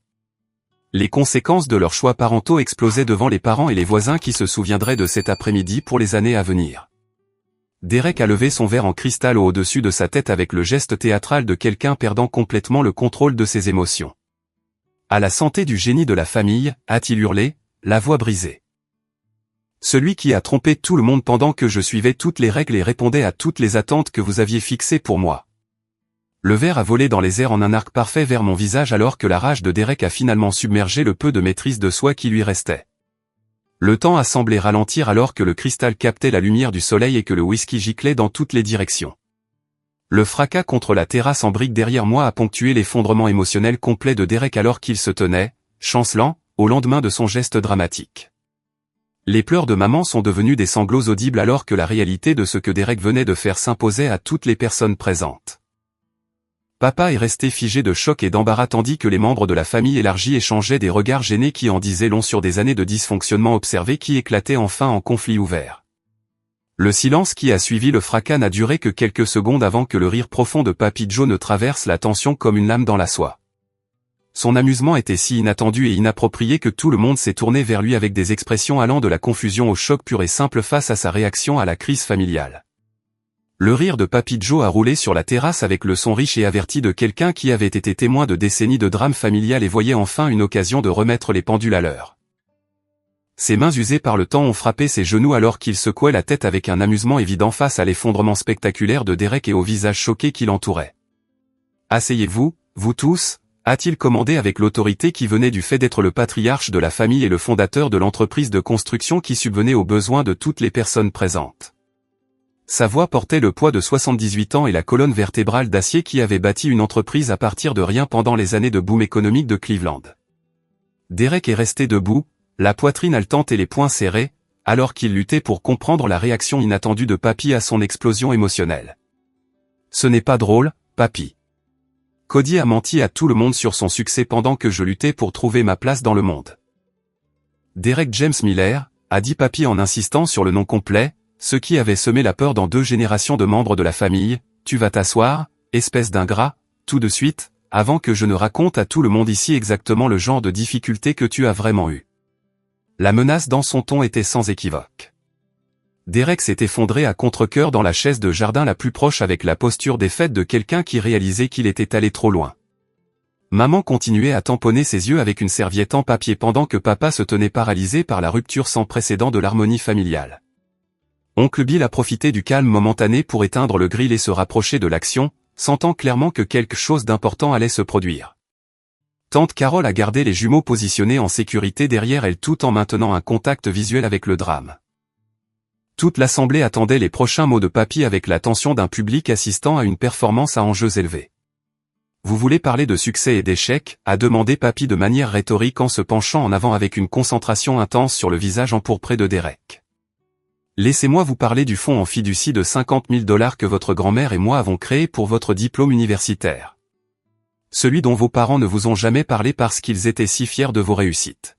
Les conséquences de leurs choix parentaux explosaient devant les parents et les voisins qui se souviendraient de cet après-midi pour les années à venir. Derek a levé son verre en cristal au-dessus de sa tête avec le geste théâtral de quelqu'un perdant complètement le contrôle de ses émotions. « À la santé du génie de la famille », a-t-il hurlé, la voix brisée. Celui qui a trompé tout le monde pendant que je suivais toutes les règles et répondais à toutes les attentes que vous aviez fixées pour moi. Le verre a volé dans les airs en un arc parfait vers mon visage alors que la rage de Derek a finalement submergé le peu de maîtrise de soi qui lui restait. Le temps a semblé ralentir alors que le cristal captait la lumière du soleil et que le whisky giclait dans toutes les directions. Le fracas contre la terrasse en briques derrière moi a ponctué l'effondrement émotionnel complet de Derek alors qu'il se tenait, chancelant, au lendemain de son geste dramatique. Les pleurs de maman sont devenus des sanglots audibles alors que la réalité de ce que Derek venait de faire s'imposait à toutes les personnes présentes. Papa est resté figé de choc et d'embarras tandis que les membres de la famille élargie échangeaient des regards gênés qui en disaient long sur des années de dysfonctionnement observé qui éclataient enfin en conflit ouvert. Le silence qui a suivi le fracas n'a duré que quelques secondes avant que le rire profond de Papy Joe ne traverse la tension comme une lame dans la soie. Son amusement était si inattendu et inapproprié que tout le monde s'est tourné vers lui avec des expressions allant de la confusion au choc pur et simple face à sa réaction à la crise familiale. Le rire de Papy Joe a roulé sur la terrasse avec le son riche et averti de quelqu'un qui avait été témoin de décennies de drame familial et voyait enfin une occasion de remettre les pendules à l'heure. Ses mains usées par le temps ont frappé ses genoux alors qu'il secouait la tête avec un amusement évident face à l'effondrement spectaculaire de Derek et au visage choqué qui l'entourait. « Asseyez-vous, vous tous », a-t-il commandé avec l'autorité qui venait du fait d'être le patriarche de la famille et le fondateur de l'entreprise de construction qui subvenait aux besoins de toutes les personnes présentes. Sa voix portait le poids de 78 ans et la colonne vertébrale d'acier qui avait bâti une entreprise à partir de rien pendant les années de boom économique de Cleveland. Derek est resté debout, la poitrine haletante et les poings serrés, alors qu'il luttait pour comprendre la réaction inattendue de Papy à son explosion émotionnelle. « Ce n'est pas drôle, Papy. Cody a menti à tout le monde sur son succès pendant que je luttais pour trouver ma place dans le monde. » Derek James Miller, a dit Papy en insistant sur le nom complet, ce qui avait semé la peur dans 2 générations de membres de la famille. « Tu vas t'asseoir, espèce d'ingrat, tout de suite, avant que je ne raconte à tout le monde ici exactement le genre de difficulté que tu as vraiment eu. » La menace dans son ton était sans équivoque. Derek s'est effondré à contre-cœur dans la chaise de jardin la plus proche avec la posture défaite de quelqu'un qui réalisait qu'il était allé trop loin. Maman continuait à tamponner ses yeux avec une serviette en papier pendant que papa se tenait paralysé par la rupture sans précédent de l'harmonie familiale. Oncle Bill a profité du calme momentané pour éteindre le grill et se rapprocher de l'action, sentant clairement que quelque chose d'important allait se produire. Tante Carole a gardé les jumeaux positionnés en sécurité derrière elle tout en maintenant un contact visuel avec le drame. Toute l'assemblée attendait les prochains mots de Papy avec l'attention d'un public assistant à une performance à enjeux élevés. « Vous voulez parler de succès et d'échecs » a demandé Papy de manière rhétorique en se penchant en avant avec une concentration intense sur le visage empourpré de Derek. « Laissez-moi vous parler du fonds en fiducie de 50 000 $ que votre grand-mère et moi avons créé pour votre diplôme universitaire. Celui dont vos parents ne vous ont jamais parlé parce qu'ils étaient si fiers de vos réussites. »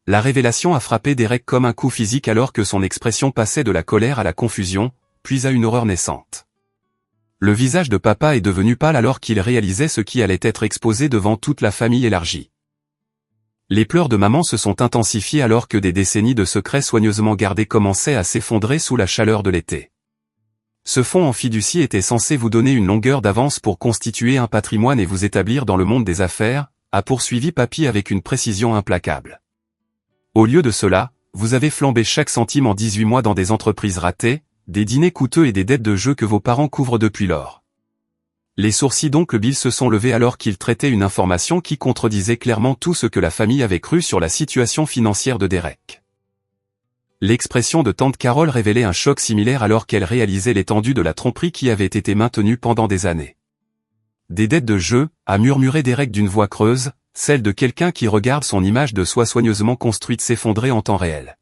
La révélation a frappé Derek comme un coup physique alors que son expression passait de la colère à la confusion, puis à une horreur naissante. Le visage de papa est devenu pâle alors qu'il réalisait ce qui allait être exposé devant toute la famille élargie. Les pleurs de maman se sont intensifiés alors que des décennies de secrets soigneusement gardés commençaient à s'effondrer sous la chaleur de l'été. Ce fonds en fiducie était censé vous donner une longueur d'avance pour constituer un patrimoine et vous établir dans le monde des affaires, a poursuivi Papy avec une précision implacable. Au lieu de cela, vous avez flambé chaque centime en 18 mois dans des entreprises ratées, des dîners coûteux et des dettes de jeu que vos parents couvrent depuis lors. Les sourcils d'oncle Bill se sont levés alors qu'il traitait une information qui contredisait clairement tout ce que la famille avait cru sur la situation financière de Derek. L'expression de tante Carole révélait un choc similaire alors qu'elle réalisait l'étendue de la tromperie qui avait été maintenue pendant des années. Des dettes de jeu, a murmuré Derek d'une voix creuse, celle de quelqu'un qui regarde son image de soi soigneusement construite s'effondrer en temps réel.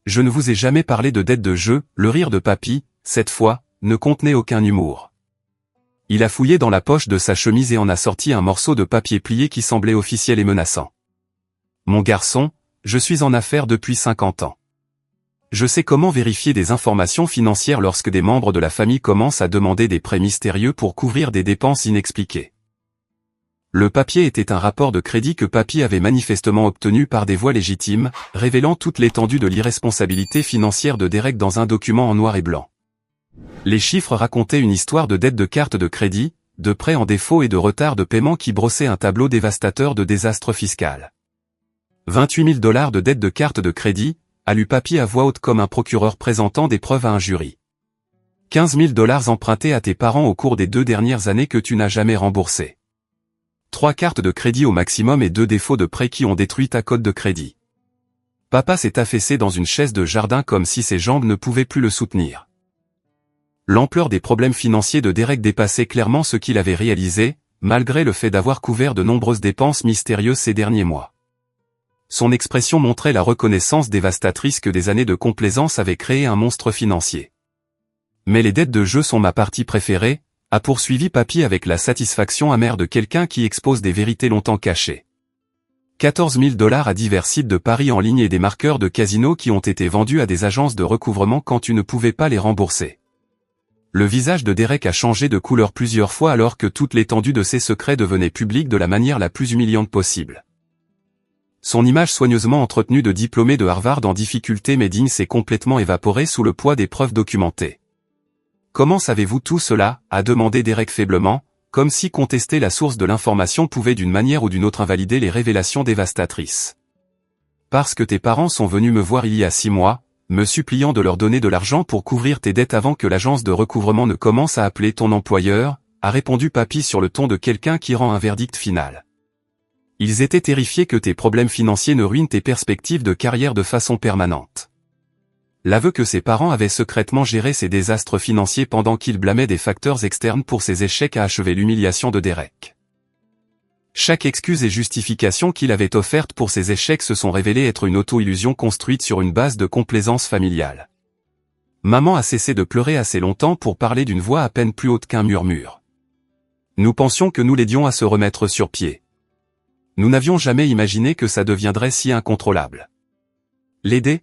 Je ne vous ai jamais parlé de dettes de jeu, le rire de Papy, cette fois, ne contenait aucun humour. Il a fouillé dans la poche de sa chemise et en a sorti un morceau de papier plié qui semblait officiel et menaçant. Mon garçon, je suis en affaires depuis 50 ans. Je sais comment vérifier des informations financières lorsque des membres de la famille commencent à demander des prêts mystérieux pour couvrir des dépenses inexpliquées. Le papier était un rapport de crédit que Papy avait manifestement obtenu par des voies légitimes, révélant toute l'étendue de l'irresponsabilité financière de Derek dans un document en noir et blanc. Les chiffres racontaient une histoire de dette de carte de crédit, de prêts en défaut et de retard de paiement qui brossait un tableau dévastateur de désastre fiscal. 28 000 $ de dette de carte de crédit, a lu Papy à voix haute comme un procureur présentant des preuves à un jury. 15 000 $ empruntés à tes parents au cours des 2 dernières années que tu n'as jamais remboursés. 3 cartes de crédit au maximum et 2 défauts de prêt qui ont détruit ta cote de crédit. Papa s'est affaissé dans une chaise de jardin comme si ses jambes ne pouvaient plus le soutenir. L'ampleur des problèmes financiers de Derek dépassait clairement ce qu'il avait réalisé, malgré le fait d'avoir couvert de nombreuses dépenses mystérieuses ces derniers mois. Son expression montrait la reconnaissance dévastatrice que des années de complaisance avaient créé un monstre financier. Mais les dettes de jeu sont ma partie préférée, a poursuivi Papy avec la satisfaction amère de quelqu'un qui expose des vérités longtemps cachées. 14 000 $ à divers sites de paris en ligne et des marqueurs de casino qui ont été vendus à des agences de recouvrement quand tu ne pouvais pas les rembourser. Le visage de Derek a changé de couleur plusieurs fois alors que toute l'étendue de ses secrets devenait publique de la manière la plus humiliante possible. Son image soigneusement entretenue de diplômé de Harvard en difficulté mais digne s'est complètement évaporée sous le poids des preuves documentées. « Comment savez-vous tout cela ?» a demandé Derek faiblement, comme si contester la source de l'information pouvait d'une manière ou d'une autre invalider les révélations dévastatrices. « Parce que tes parents sont venus me voir il y a 6 mois, me suppliant de leur donner de l'argent pour couvrir tes dettes avant que l'agence de recouvrement ne commence à appeler ton employeur, a répondu Papy sur le ton de quelqu'un qui rend un verdict final. Ils étaient terrifiés que tes problèmes financiers ne ruinent tes perspectives de carrière de façon permanente. L'aveu que ses parents avaient secrètement géré ces désastres financiers pendant qu'ils blâmaient des facteurs externes pour ses échecs a achevé l'humiliation de Derek. Chaque excuse et justification qu'il avait offerte pour ses échecs se sont révélées être une auto-illusion construite sur une base de complaisance familiale. Maman a cessé de pleurer assez longtemps pour parler d'une voix à peine plus haute qu'un murmure. Nous pensions que nous l'aidions à se remettre sur pied. Nous n'avions jamais imaginé que ça deviendrait si incontrôlable. L'aider ?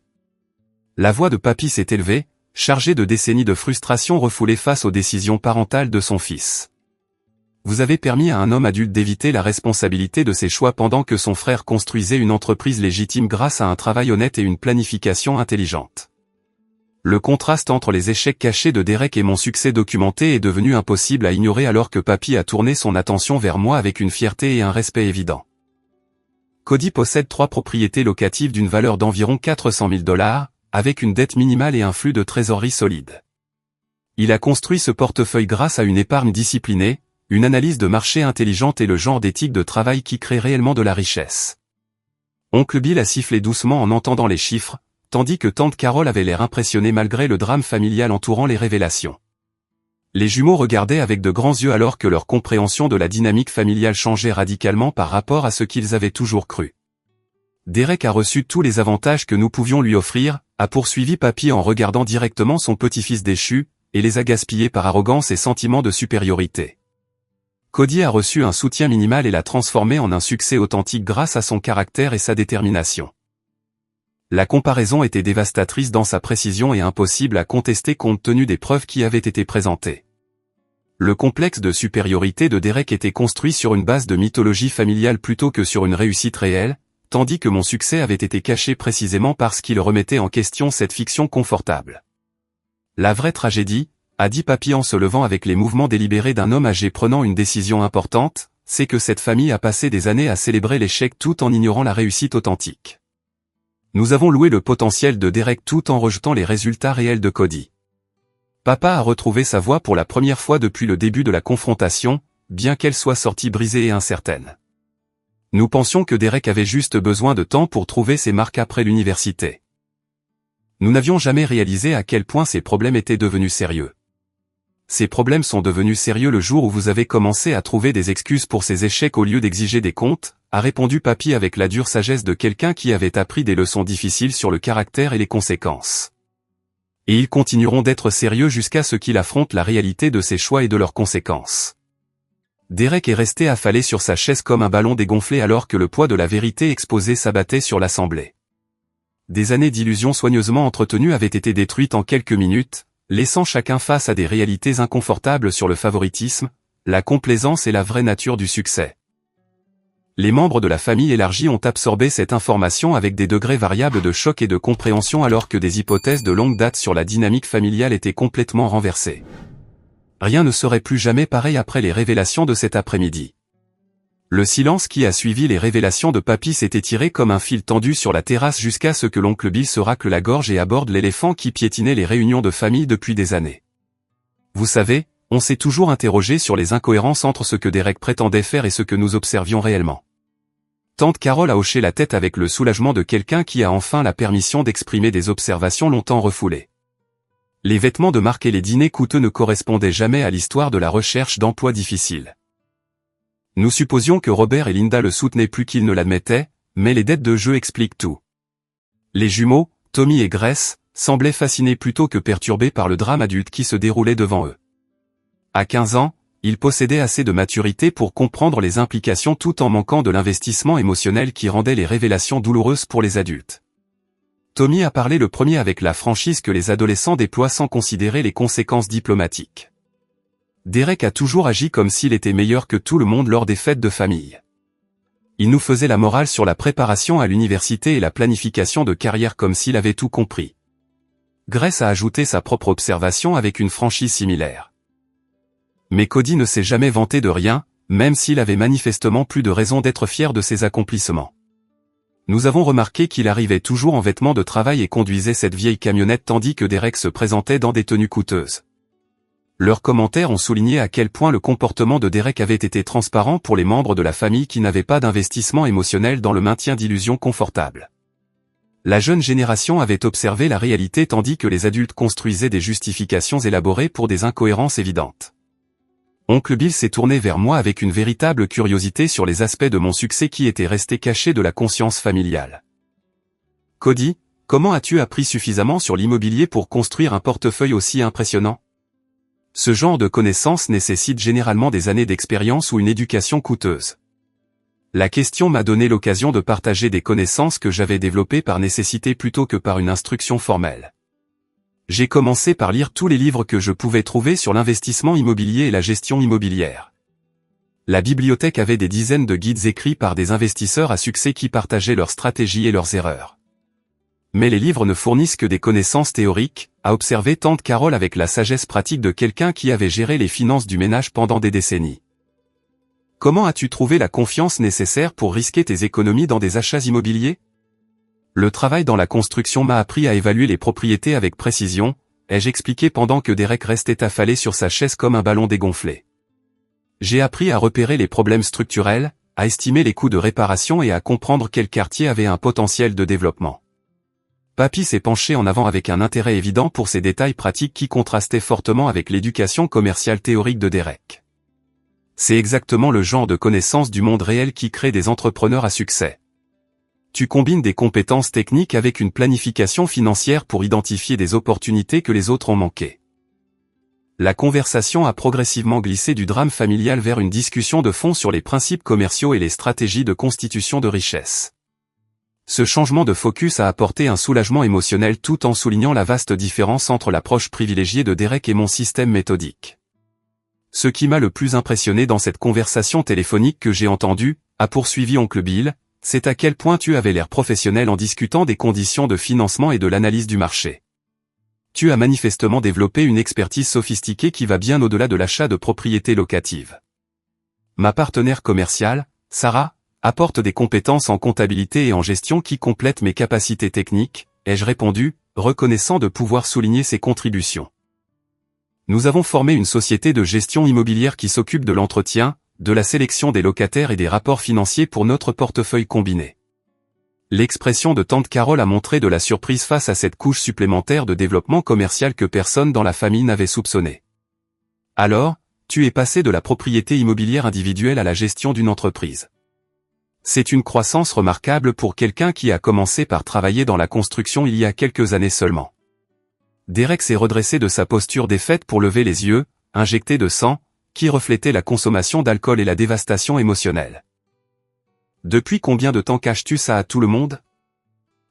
La voix de Papy s'est élevée, chargée de décennies de frustration refoulée face aux décisions parentales de son fils. Vous avez permis à un homme adulte d'éviter la responsabilité de ses choix pendant que son frère construisait une entreprise légitime grâce à un travail honnête et une planification intelligente. Le contraste entre les échecs cachés de Derek et mon succès documenté est devenu impossible à ignorer alors que Papy a tourné son attention vers moi avec une fierté et un respect évident. Cody possède 3 propriétés locatives d'une valeur d'environ 400 000 $, avec une dette minimale et un flux de trésorerie solide. Il a construit ce portefeuille grâce à une épargne disciplinée, une analyse de marché intelligente et le genre d'éthique de travail qui crée réellement de la richesse. Oncle Bill a sifflé doucement en entendant les chiffres, tandis que tante Carole avait l'air impressionnée malgré le drame familial entourant les révélations. Les jumeaux regardaient avec de grands yeux alors que leur compréhension de la dynamique familiale changeait radicalement par rapport à ce qu'ils avaient toujours cru. Derek a reçu tous les avantages que nous pouvions lui offrir, a poursuivi Papy en regardant directement son petit-fils déchu, et les a gaspillés par arrogance et sentiment de supériorité. Cody a reçu un soutien minimal et l'a transformé en un succès authentique grâce à son caractère et sa détermination. La comparaison était dévastatrice dans sa précision et impossible à contester compte tenu des preuves qui avaient été présentées. Le complexe de supériorité de Derek était construit sur une base de mythologie familiale plutôt que sur une réussite réelle, tandis que mon succès avait été caché précisément parce qu'il remettait en question cette fiction confortable. La vraie tragédie, a dit Papy en se levant avec les mouvements délibérés d'un homme âgé prenant une décision importante, c'est que cette famille a passé des années à célébrer l'échec tout en ignorant la réussite authentique. Nous avons loué le potentiel de Derek tout en rejetant les résultats réels de Cody. Papa a retrouvé sa voix pour la première fois depuis le début de la confrontation, bien qu'elle soit sortie brisée et incertaine. Nous pensions que Derek avait juste besoin de temps pour trouver ses marques après l'université. Nous n'avions jamais réalisé à quel point ces problèmes étaient devenus sérieux. Ces problèmes sont devenus sérieux le jour où vous avez commencé à trouver des excuses pour ces échecs au lieu d'exiger des comptes, a répondu Papy avec la dure sagesse de quelqu'un qui avait appris des leçons difficiles sur le caractère et les conséquences. Et ils continueront d'être sérieux jusqu'à ce qu'ils affrontent la réalité de ces choix et de leurs conséquences. Derek est resté affalé sur sa chaise comme un ballon dégonflé alors que le poids de la vérité exposée s'abattait sur l'assemblée. Des années d'illusions soigneusement entretenues avaient été détruites en quelques minutes, laissant chacun face à des réalités inconfortables sur le favoritisme, la complaisance et la vraie nature du succès. Les membres de la famille élargie ont absorbé cette information avec des degrés variables de choc et de compréhension alors que des hypothèses de longue date sur la dynamique familiale étaient complètement renversées. Rien ne serait plus jamais pareil après les révélations de cet après-midi. Le silence qui a suivi les révélations de Papy s'est étiré comme un fil tendu sur la terrasse jusqu'à ce que l'oncle Bill se racle la gorge et aborde l'éléphant qui piétinait les réunions de famille depuis des années. Vous savez, on s'est toujours interrogé sur les incohérences entre ce que Derek prétendait faire et ce que nous observions réellement. Tante Carole a hoché la tête avec le soulagement de quelqu'un qui a enfin la permission d'exprimer des observations longtemps refoulées. Les vêtements de marque et les dîners coûteux ne correspondaient jamais à l'histoire de la recherche d'emplois difficiles. Nous supposions que Robert et Linda le soutenaient plus qu'ils ne l'admettaient, mais les dettes de jeu expliquent tout. Les jumeaux, Tommy et Grace, semblaient fascinés plutôt que perturbés par le drame adulte qui se déroulait devant eux. À 15 ans, ils possédaient assez de maturité pour comprendre les implications tout en manquant de l'investissement émotionnel qui rendait les révélations douloureuses pour les adultes. Tommy a parlé le premier avec la franchise que les adolescents déploient sans considérer les conséquences diplomatiques. Derek a toujours agi comme s'il était meilleur que tout le monde lors des fêtes de famille. Il nous faisait la morale sur la préparation à l'université et la planification de carrière comme s'il avait tout compris. Grace a ajouté sa propre observation avec une franchise similaire. Mais Cody ne s'est jamais vanté de rien, même s'il avait manifestement plus de raison d'être fier de ses accomplissements. Nous avons remarqué qu'il arrivait toujours en vêtements de travail et conduisait cette vieille camionnette tandis que Derek se présentait dans des tenues coûteuses. Leurs commentaires ont souligné à quel point le comportement de Derek avait été transparent pour les membres de la famille qui n'avaient pas d'investissement émotionnel dans le maintien d'illusions confortables. La jeune génération avait observé la réalité tandis que les adultes construisaient des justifications élaborées pour des incohérences évidentes. Oncle Bill s'est tourné vers moi avec une véritable curiosité sur les aspects de mon succès qui étaient restés cachés de la conscience familiale. Cody, comment as-tu appris suffisamment sur l'immobilier pour construire un portefeuille aussi impressionnant? Ce genre de connaissances nécessite généralement des années d'expérience ou une éducation coûteuse. La question m'a donné l'occasion de partager des connaissances que j'avais développées par nécessité plutôt que par une instruction formelle. J'ai commencé par lire tous les livres que je pouvais trouver sur l'investissement immobilier et la gestion immobilière. La bibliothèque avait des dizaines de guides écrits par des investisseurs à succès qui partageaient leurs stratégies et leurs erreurs. Mais les livres ne fournissent que des connaissances théoriques, a observé tante Carole avec la sagesse pratique de quelqu'un qui avait géré les finances du ménage pendant des décennies. Comment as-tu trouvé la confiance nécessaire pour risquer tes économies dans des achats immobiliers? Le travail dans la construction m'a appris à évaluer les propriétés avec précision, ai-je expliqué pendant que Derek restait affalé sur sa chaise comme un ballon dégonflé. J'ai appris à repérer les problèmes structurels, à estimer les coûts de réparation et à comprendre quel quartier avait un potentiel de développement. Papy s'est penché en avant avec un intérêt évident pour ces détails pratiques qui contrastaient fortement avec l'éducation commerciale théorique de Derek. C'est exactement le genre de connaissances du monde réel qui crée des entrepreneurs à succès. Tu combines des compétences techniques avec une planification financière pour identifier des opportunités que les autres ont manquées. La conversation a progressivement glissé du drame familial vers une discussion de fond sur les principes commerciaux et les stratégies de constitution de richesse. Ce changement de focus a apporté un soulagement émotionnel tout en soulignant la vaste différence entre l'approche privilégiée de Derek et mon système méthodique. Ce qui m'a le plus impressionné dans cette conversation téléphonique que j'ai entendue, a poursuivi oncle Bill, c'est à quel point tu avais l'air professionnel en discutant des conditions de financement et de l'analyse du marché. Tu as manifestement développé une expertise sophistiquée qui va bien au-delà de l'achat de propriétés locatives. Ma partenaire commerciale, Sarah, apporte des compétences en comptabilité et en gestion qui complètent mes capacités techniques, ai-je répondu, reconnaissant de pouvoir souligner ses contributions. Nous avons formé une société de gestion immobilière qui s'occupe de l'entretien, de la sélection des locataires et des rapports financiers pour notre portefeuille combiné. L'expression de tante Carole a montré de la surprise face à cette couche supplémentaire de développement commercial que personne dans la famille n'avait soupçonné. Alors, tu es passé de la propriété immobilière individuelle à la gestion d'une entreprise. C'est une croissance remarquable pour quelqu'un qui a commencé par travailler dans la construction il y a quelques années seulement. Derek s'est redressé de sa posture défaite pour lever les yeux, injectés de sang, qui reflétait la consommation d'alcool et la dévastation émotionnelle. Depuis combien de temps caches-tu ça à tout le monde?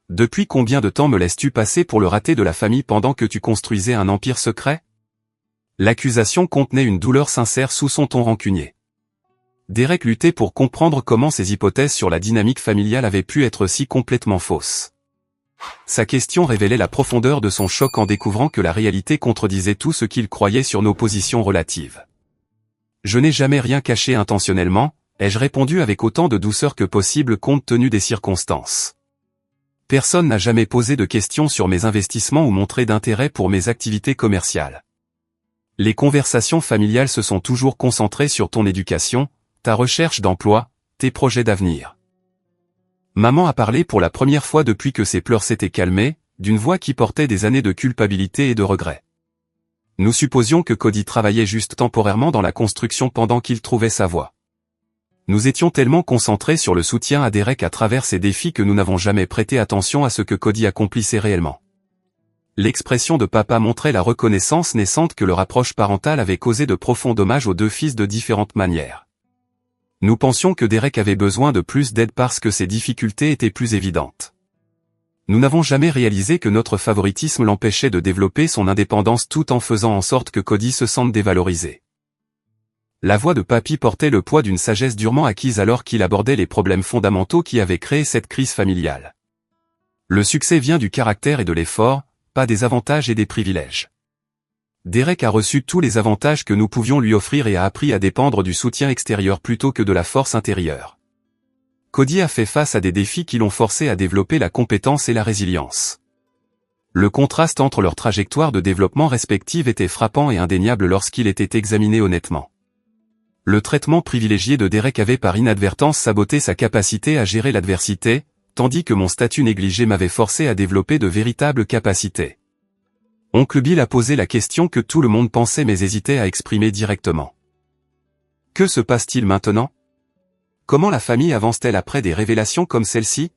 Depuis combien de temps me laisses-tu passer pour le raté de la famille pendant que tu construisais un empire secret? L'accusation contenait une douleur sincère sous son ton rancunier. Derek luttait pour comprendre comment ses hypothèses sur la dynamique familiale avaient pu être si complètement fausses. Sa question révélait la profondeur de son choc en découvrant que la réalité contredisait tout ce qu'il croyait sur nos positions relatives. Je n'ai jamais rien caché intentionnellement, ai-je répondu avec autant de douceur que possible compte tenu des circonstances. Personne n'a jamais posé de questions sur mes investissements ou montré d'intérêt pour mes activités commerciales. Les conversations familiales se sont toujours concentrées sur ton éducation, ta recherche d'emploi, tes projets d'avenir. Maman a parlé pour la première fois depuis que ses pleurs s'étaient calmées, d'une voix qui portait des années de culpabilité et de regret. Nous supposions que Cody travaillait juste temporairement dans la construction pendant qu'il trouvait sa voie. Nous étions tellement concentrés sur le soutien à Derek à travers ces défis que nous n'avons jamais prêté attention à ce que Cody accomplissait réellement. L'expression de papa montrait la reconnaissance naissante que le rapproche parental avait causé de profonds dommages aux deux fils de différentes manières. Nous pensions que Derek avait besoin de plus d'aide parce que ses difficultés étaient plus évidentes. Nous n'avons jamais réalisé que notre favoritisme l'empêchait de développer son indépendance tout en faisant en sorte que Cody se sente dévalorisé. La voix de Papy portait le poids d'une sagesse durement acquise alors qu'il abordait les problèmes fondamentaux qui avaient créé cette crise familiale. Le succès vient du caractère et de l'effort, pas des avantages et des privilèges. Derek a reçu tous les avantages que nous pouvions lui offrir et a appris à dépendre du soutien extérieur plutôt que de la force intérieure. Cody a fait face à des défis qui l'ont forcé à développer la compétence et la résilience. Le contraste entre leurs trajectoires de développement respectives était frappant et indéniable lorsqu'il était examiné honnêtement. Le traitement privilégié de Derek avait par inadvertance saboté sa capacité à gérer l'adversité, tandis que mon statut négligé m'avait forcé à développer de véritables capacités. Oncle Bill a posé la question que tout le monde pensait mais hésitait à exprimer directement. Que se passe-t-il maintenant? Comment la famille avance-t-elle après des révélations comme celle-ci?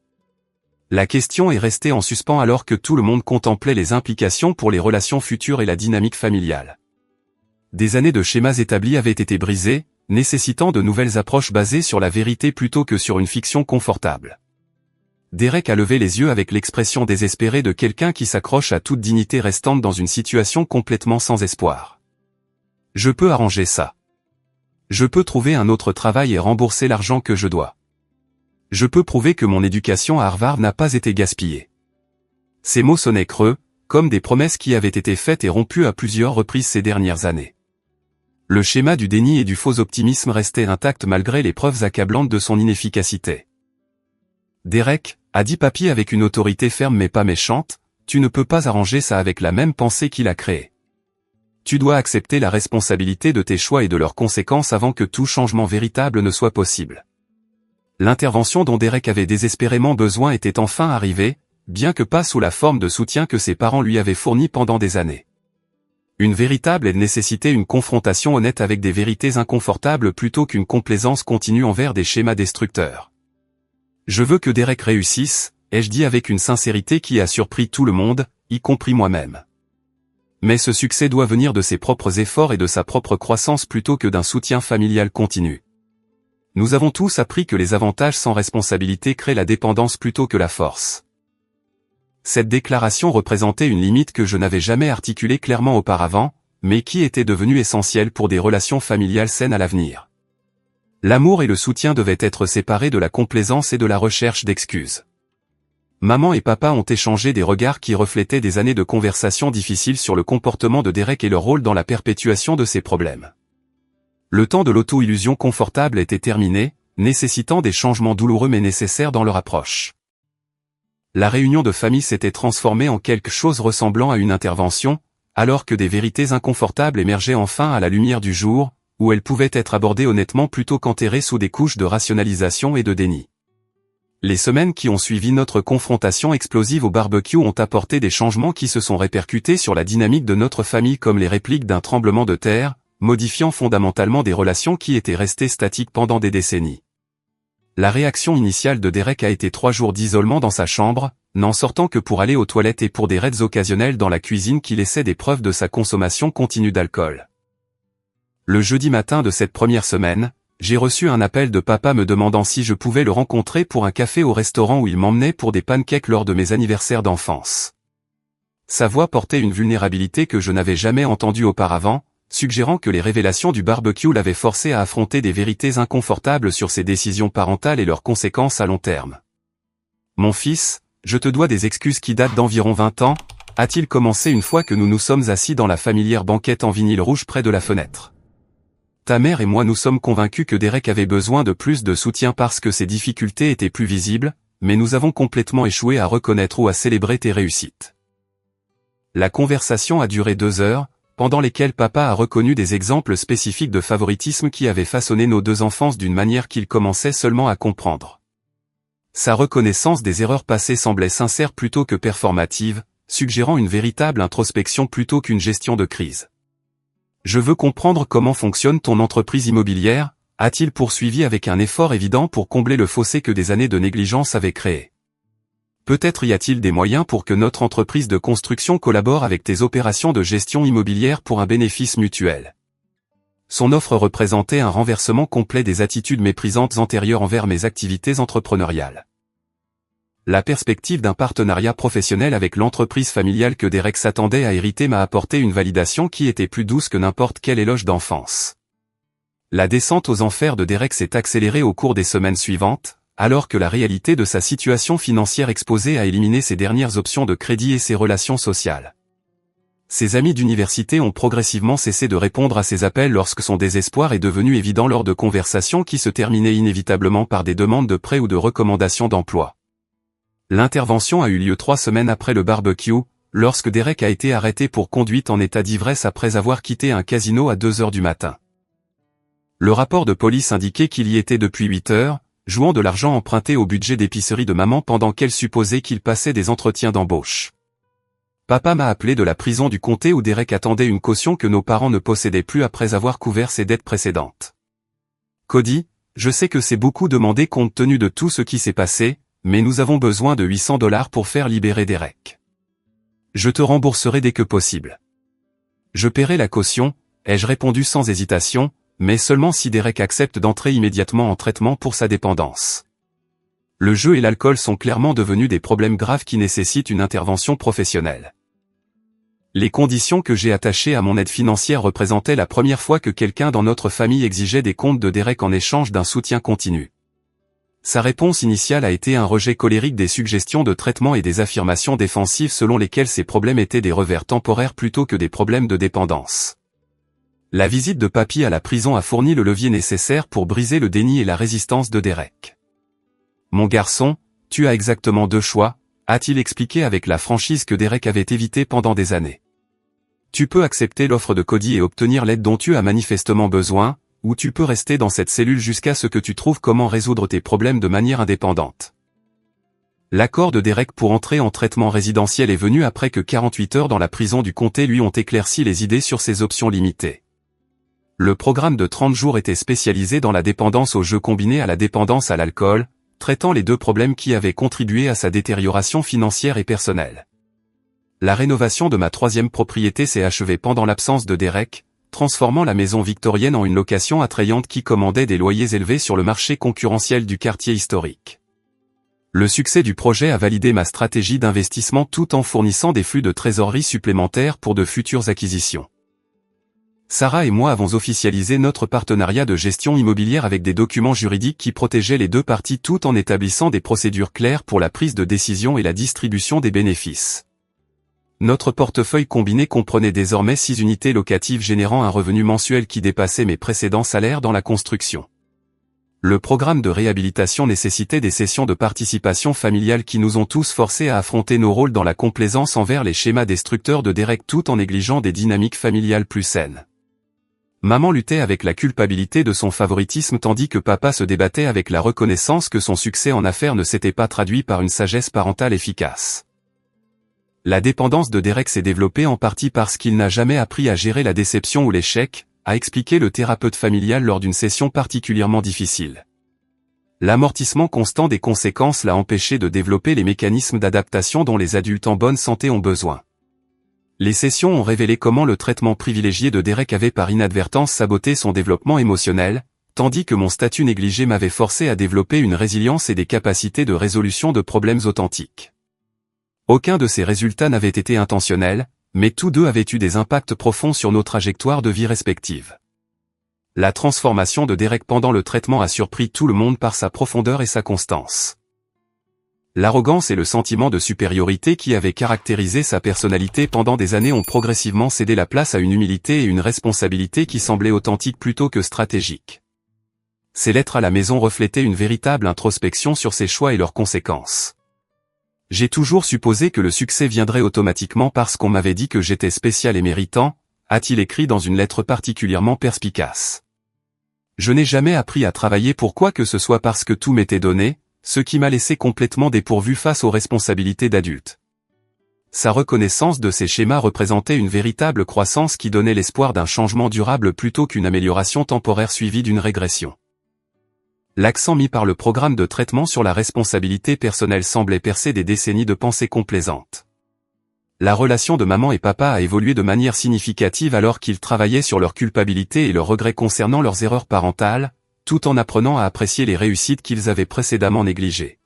La question est restée en suspens alors que tout le monde contemplait les implications pour les relations futures et la dynamique familiale. Des années de schémas établis avaient été brisés, nécessitant de nouvelles approches basées sur la vérité plutôt que sur une fiction confortable. Derek a levé les yeux avec l'expression désespérée de quelqu'un qui s'accroche à toute dignité restante dans une situation complètement sans espoir. Je peux arranger ça. Je peux trouver un autre travail et rembourser l'argent que je dois. Je peux prouver que mon éducation à Harvard n'a pas été gaspillée. Ces mots sonnaient creux, comme des promesses qui avaient été faites et rompues à plusieurs reprises ces dernières années. Le schéma du déni et du faux optimisme restait intact malgré les preuves accablantes de son inefficacité. Derek, a dit Papy avec une autorité ferme mais pas méchante, tu ne peux pas arranger ça avec la même pensée qu'il a créée. Tu dois accepter la responsabilité de tes choix et de leurs conséquences avant que tout changement véritable ne soit possible. L'intervention dont Derek avait désespérément besoin était enfin arrivée, bien que pas sous la forme de soutien que ses parents lui avaient fourni pendant des années. Une véritable aide nécessitait une confrontation honnête avec des vérités inconfortables plutôt qu'une complaisance continue envers des schémas destructeurs. Je veux que Derek réussisse, ai-je dit avec une sincérité qui a surpris tout le monde, y compris moi-même. Mais ce succès doit venir de ses propres efforts et de sa propre croissance plutôt que d'un soutien familial continu. Nous avons tous appris que les avantages sans responsabilité créent la dépendance plutôt que la force. Cette déclaration représentait une limite que je n'avais jamais articulée clairement auparavant, mais qui était devenue essentielle pour des relations familiales saines à l'avenir. L'amour et le soutien devaient être séparés de la complaisance et de la recherche d'excuses. Maman et papa ont échangé des regards qui reflétaient des années de conversations difficiles sur le comportement de Derek et leur rôle dans la perpétuation de ses problèmes. Le temps de l'auto-illusion confortable était terminé, nécessitant des changements douloureux mais nécessaires dans leur approche. La réunion de famille s'était transformée en quelque chose ressemblant à une intervention, alors que des vérités inconfortables émergeaient enfin à la lumière du jour, où elles pouvaient être abordées honnêtement plutôt qu'enterrées sous des couches de rationalisation et de déni. Les semaines qui ont suivi notre confrontation explosive au barbecue ont apporté des changements qui se sont répercutés sur la dynamique de notre famille comme les répliques d'un tremblement de terre, modifiant fondamentalement des relations qui étaient restées statiques pendant des décennies. La réaction initiale de Derek a été 3 jours d'isolement dans sa chambre, n'en sortant que pour aller aux toilettes et pour des raids occasionnels dans la cuisine qui laissaient des preuves de sa consommation continue d'alcool. Le jeudi matin de cette première semaine, j'ai reçu un appel de papa me demandant si je pouvais le rencontrer pour un café au restaurant où il m'emmenait pour des pancakes lors de mes anniversaires d'enfance. Sa voix portait une vulnérabilité que je n'avais jamais entendue auparavant, suggérant que les révélations du barbecue l'avaient forcé à affronter des vérités inconfortables sur ses décisions parentales et leurs conséquences à long terme. « Mon fils, je te dois des excuses qui datent d'environ 20 ans, a-t-il commencé une fois que nous nous sommes assis dans la familière banquette en vinyle rouge près de la fenêtre. Ta mère et moi nous sommes convaincus que Derek avait besoin de plus de soutien parce que ses difficultés étaient plus visibles, mais nous avons complètement échoué à reconnaître ou à célébrer tes réussites. » La conversation a duré 2 heures, pendant lesquelles papa a reconnu des exemples spécifiques de favoritisme qui avaient façonné nos 2 enfances d'une manière qu'il commençait seulement à comprendre. Sa reconnaissance des erreurs passées semblait sincère plutôt que performative, suggérant une véritable introspection plutôt qu'une gestion de crise. « Je veux comprendre comment fonctionne ton entreprise immobilière », a-t-il poursuivi avec un effort évident pour combler le fossé que des années de négligence avaient créé. Peut-être y a-t-il des moyens pour que notre entreprise de construction collabore avec tes opérations de gestion immobilière pour un bénéfice mutuel. Son offre représentait un renversement complet des attitudes méprisantes antérieures envers mes activités entrepreneuriales. La perspective d'un partenariat professionnel avec l'entreprise familiale que Derek s'attendait à hériter m'a apporté une validation qui était plus douce que n'importe quel éloge d'enfance. La descente aux enfers de Derek s'est accélérée au cours des semaines suivantes, alors que la réalité de sa situation financière exposée a éliminé ses dernières options de crédit et ses relations sociales. Ses amis d'université ont progressivement cessé de répondre à ses appels lorsque son désespoir est devenu évident lors de conversations qui se terminaient inévitablement par des demandes de prêt ou de recommandations d'emploi. L'intervention a eu lieu 3 semaines après le barbecue, lorsque Derek a été arrêté pour conduite en état d'ivresse après avoir quitté un casino à 2 heures du matin. Le rapport de police indiquait qu'il y était depuis 8 heures, jouant de l'argent emprunté au budget d'épicerie de maman pendant qu'elle supposait qu'il passait des entretiens d'embauche. Papa m'a appelé de la prison du comté où Derek attendait une caution que nos parents ne possédaient plus après avoir couvert ses dettes précédentes. Cody, je sais que c'est beaucoup demandé compte tenu de tout ce qui s'est passé, mais nous avons besoin de $800 pour faire libérer Derek. Je te rembourserai dès que possible. Je paierai la caution, ai-je répondu sans hésitation, mais seulement si Derek accepte d'entrer immédiatement en traitement pour sa dépendance. Le jeu et l'alcool sont clairement devenus des problèmes graves qui nécessitent une intervention professionnelle. Les conditions que j'ai attachées à mon aide financière représentaient la première fois que quelqu'un dans notre famille exigeait des comptes de Derek en échange d'un soutien continu. Sa réponse initiale a été un rejet colérique des suggestions de traitement et des affirmations défensives selon lesquelles ces problèmes étaient des revers temporaires plutôt que des problèmes de dépendance. La visite de papy à la prison a fourni le levier nécessaire pour briser le déni et la résistance de Derek. « Mon garçon, tu as exactement 2 choix, a-t-il expliqué avec la franchise que Derek avait évité pendant des années. Tu peux accepter l'offre de Cody et obtenir l'aide dont tu as manifestement besoin, ou tu peux rester dans cette cellule jusqu'à ce que tu trouves comment résoudre tes problèmes de manière indépendante. » L'accord de Derek pour entrer en traitement résidentiel est venu après que 48 heures dans la prison du comté lui ont éclairci les idées sur ses options limitées. Le programme de 30 jours était spécialisé dans la dépendance aux jeux combinée à la dépendance à l'alcool, traitant les 2 problèmes qui avaient contribué à sa détérioration financière et personnelle. La rénovation de ma 3e propriété s'est achevée pendant l'absence de Derek, transformant la maison victorienne en une location attrayante qui commandait des loyers élevés sur le marché concurrentiel du quartier historique. Le succès du projet a validé ma stratégie d'investissement tout en fournissant des flux de trésorerie supplémentaires pour de futures acquisitions. Sarah et moi avons officialisé notre partenariat de gestion immobilière avec des documents juridiques qui protégeaient les 2 parties tout en établissant des procédures claires pour la prise de décision et la distribution des bénéfices. Notre portefeuille combiné comprenait désormais 6 unités locatives générant un revenu mensuel qui dépassait mes précédents salaires dans la construction. Le programme de réhabilitation nécessitait des sessions de participation familiale qui nous ont tous forcés à affronter nos rôles dans la complaisance envers les schémas destructeurs de Derek tout en négligeant des dynamiques familiales plus saines. Maman luttait avec la culpabilité de son favoritisme tandis que papa se débattait avec la reconnaissance que son succès en affaires ne s'était pas traduit par une sagesse parentale efficace. La dépendance de Derek s'est développée en partie parce qu'il n'a jamais appris à gérer la déception ou l'échec, a expliqué le thérapeute familial lors d'une session particulièrement difficile. L'amortissement constant des conséquences l'a empêché de développer les mécanismes d'adaptation dont les adultes en bonne santé ont besoin. Les sessions ont révélé comment le traitement privilégié de Derek avait par inadvertance saboté son développement émotionnel, tandis que mon statut négligé m'avait forcé à développer une résilience et des capacités de résolution de problèmes authentiques. Aucun de ces résultats n'avait été intentionnel, mais tous deux avaient eu des impacts profonds sur nos trajectoires de vie respectives. La transformation de Derek pendant le traitement a surpris tout le monde par sa profondeur et sa constance. L'arrogance et le sentiment de supériorité qui avaient caractérisé sa personnalité pendant des années ont progressivement cédé la place à une humilité et une responsabilité qui semblaient authentiques plutôt que stratégiques. Ses lettres à la maison reflétaient une véritable introspection sur ses choix et leurs conséquences. J'ai toujours supposé que le succès viendrait automatiquement parce qu'on m'avait dit que j'étais spécial et méritant, a-t-il écrit dans une lettre particulièrement perspicace. Je n'ai jamais appris à travailler pour quoi que ce soit parce que tout m'était donné, ce qui m'a laissé complètement dépourvu face aux responsabilités d'adulte. Sa reconnaissance de ces schémas représentait une véritable croissance qui donnait l'espoir d'un changement durable plutôt qu'une amélioration temporaire suivie d'une régression. L'accent mis par le programme de traitement sur la responsabilité personnelle semblait percer des décennies de pensées complaisantes. La relation de maman et papa a évolué de manière significative alors qu'ils travaillaient sur leur culpabilité et leurs regrets concernant leurs erreurs parentales, tout en apprenant à apprécier les réussites qu'ils avaient précédemment négligées.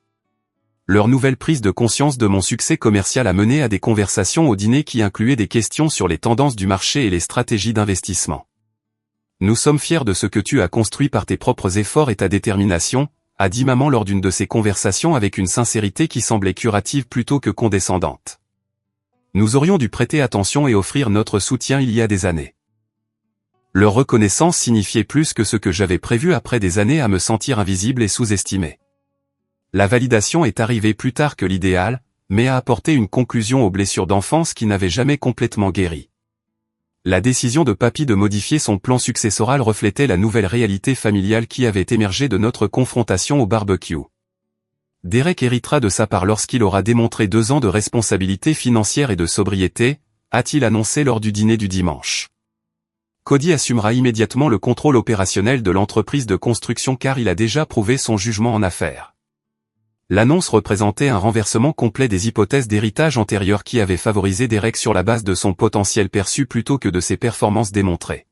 Leur nouvelle prise de conscience de mon succès commercial a mené à des conversations au dîner qui incluaient des questions sur les tendances du marché et les stratégies d'investissement. Nous sommes fiers de ce que tu as construit par tes propres efforts et ta détermination, a dit maman lors d'une de ces conversations avec une sincérité qui semblait curative plutôt que condescendante. Nous aurions dû prêter attention et offrir notre soutien il y a des années. Leur reconnaissance signifiait plus que ce que j'avais prévu après des années à me sentir invisible et sous-estimé. La validation est arrivée plus tard que l'idéal, mais a apporté une conclusion aux blessures d'enfance qui n'avaient jamais complètement guéri. La décision de papy de modifier son plan successoral reflétait la nouvelle réalité familiale qui avait émergé de notre confrontation au barbecue. Derek héritera de sa part lorsqu'il aura démontré 2 ans de responsabilité financière et de sobriété, a-t-il annoncé lors du dîner du dimanche. Cody assumera immédiatement le contrôle opérationnel de l'entreprise de construction car il a déjà prouvé son jugement en affaires. L'annonce représentait un renversement complet des hypothèses d'héritage antérieures qui avaient favorisé Derek sur la base de son potentiel perçu plutôt que de ses performances démontrées.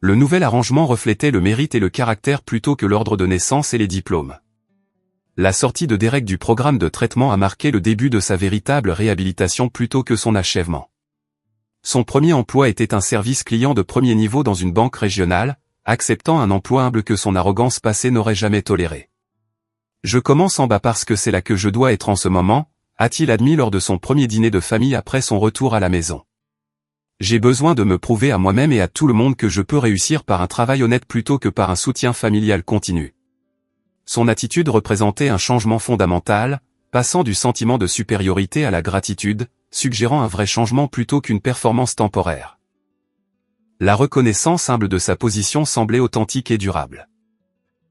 Le nouvel arrangement reflétait le mérite et le caractère plutôt que l'ordre de naissance et les diplômes. La sortie de Derek du programme de traitement a marqué le début de sa véritable réhabilitation plutôt que son achèvement. Son premier emploi était un service client de premier niveau dans une banque régionale, acceptant un emploi humble que son arrogance passée n'aurait jamais toléré. Je commence en bas parce que c'est là que je dois être en ce moment, a-t-il admis lors de son premier dîner de famille après son retour à la maison. J'ai besoin de me prouver à moi-même et à tout le monde que je peux réussir par un travail honnête plutôt que par un soutien familial continu. Son attitude représentait un changement fondamental, passant du sentiment de supériorité à la gratitude, suggérant un vrai changement plutôt qu'une performance temporaire. La reconnaissance humble de sa position semblait authentique et durable.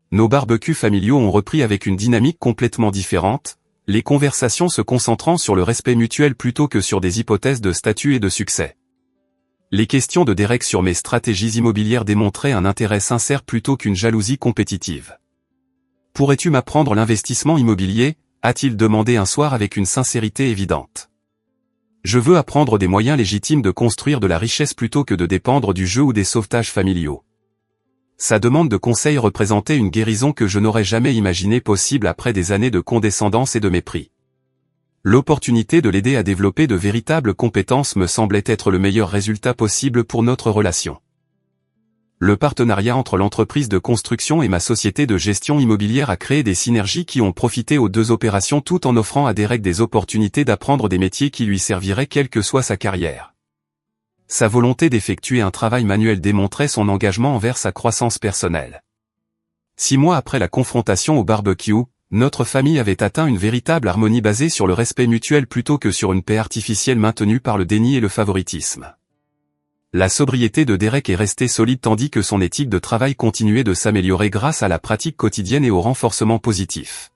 Nos barbecues familiaux ont repris avec une dynamique complètement différente, les conversations se concentrant sur le respect mutuel plutôt que sur des hypothèses de statut et de succès. Les questions de Derek sur mes stratégies immobilières démontraient un intérêt sincère plutôt qu'une jalousie compétitive. « Pourrais-tu m'apprendre l'investissement immobilier ?» a-t-il demandé un soir avec une sincérité évidente. « Je veux apprendre des moyens légitimes de construire de la richesse plutôt que de dépendre du jeu ou des sauvetages familiaux. » Sa demande de conseil représentait une guérison que je n'aurais jamais imaginée possible après des années de condescendance et de mépris. L'opportunité de l'aider à développer de véritables compétences me semblait être le meilleur résultat possible pour notre relation. Le partenariat entre l'entreprise de construction et ma société de gestion immobilière a créé des synergies qui ont profité aux 2 opérations tout en offrant à Derek des opportunités d'apprendre des métiers qui lui serviraient quelle que soit sa carrière. Sa volonté d'effectuer un travail manuel démontrait son engagement envers sa croissance personnelle. 6 mois après la confrontation au barbecue, notre famille avait atteint une véritable harmonie basée sur le respect mutuel plutôt que sur une paix artificielle maintenue par le déni et le favoritisme. La sobriété de Derek est restée solide tandis que son éthique de travail continuait de s'améliorer grâce à la pratique quotidienne et au renforcement positif.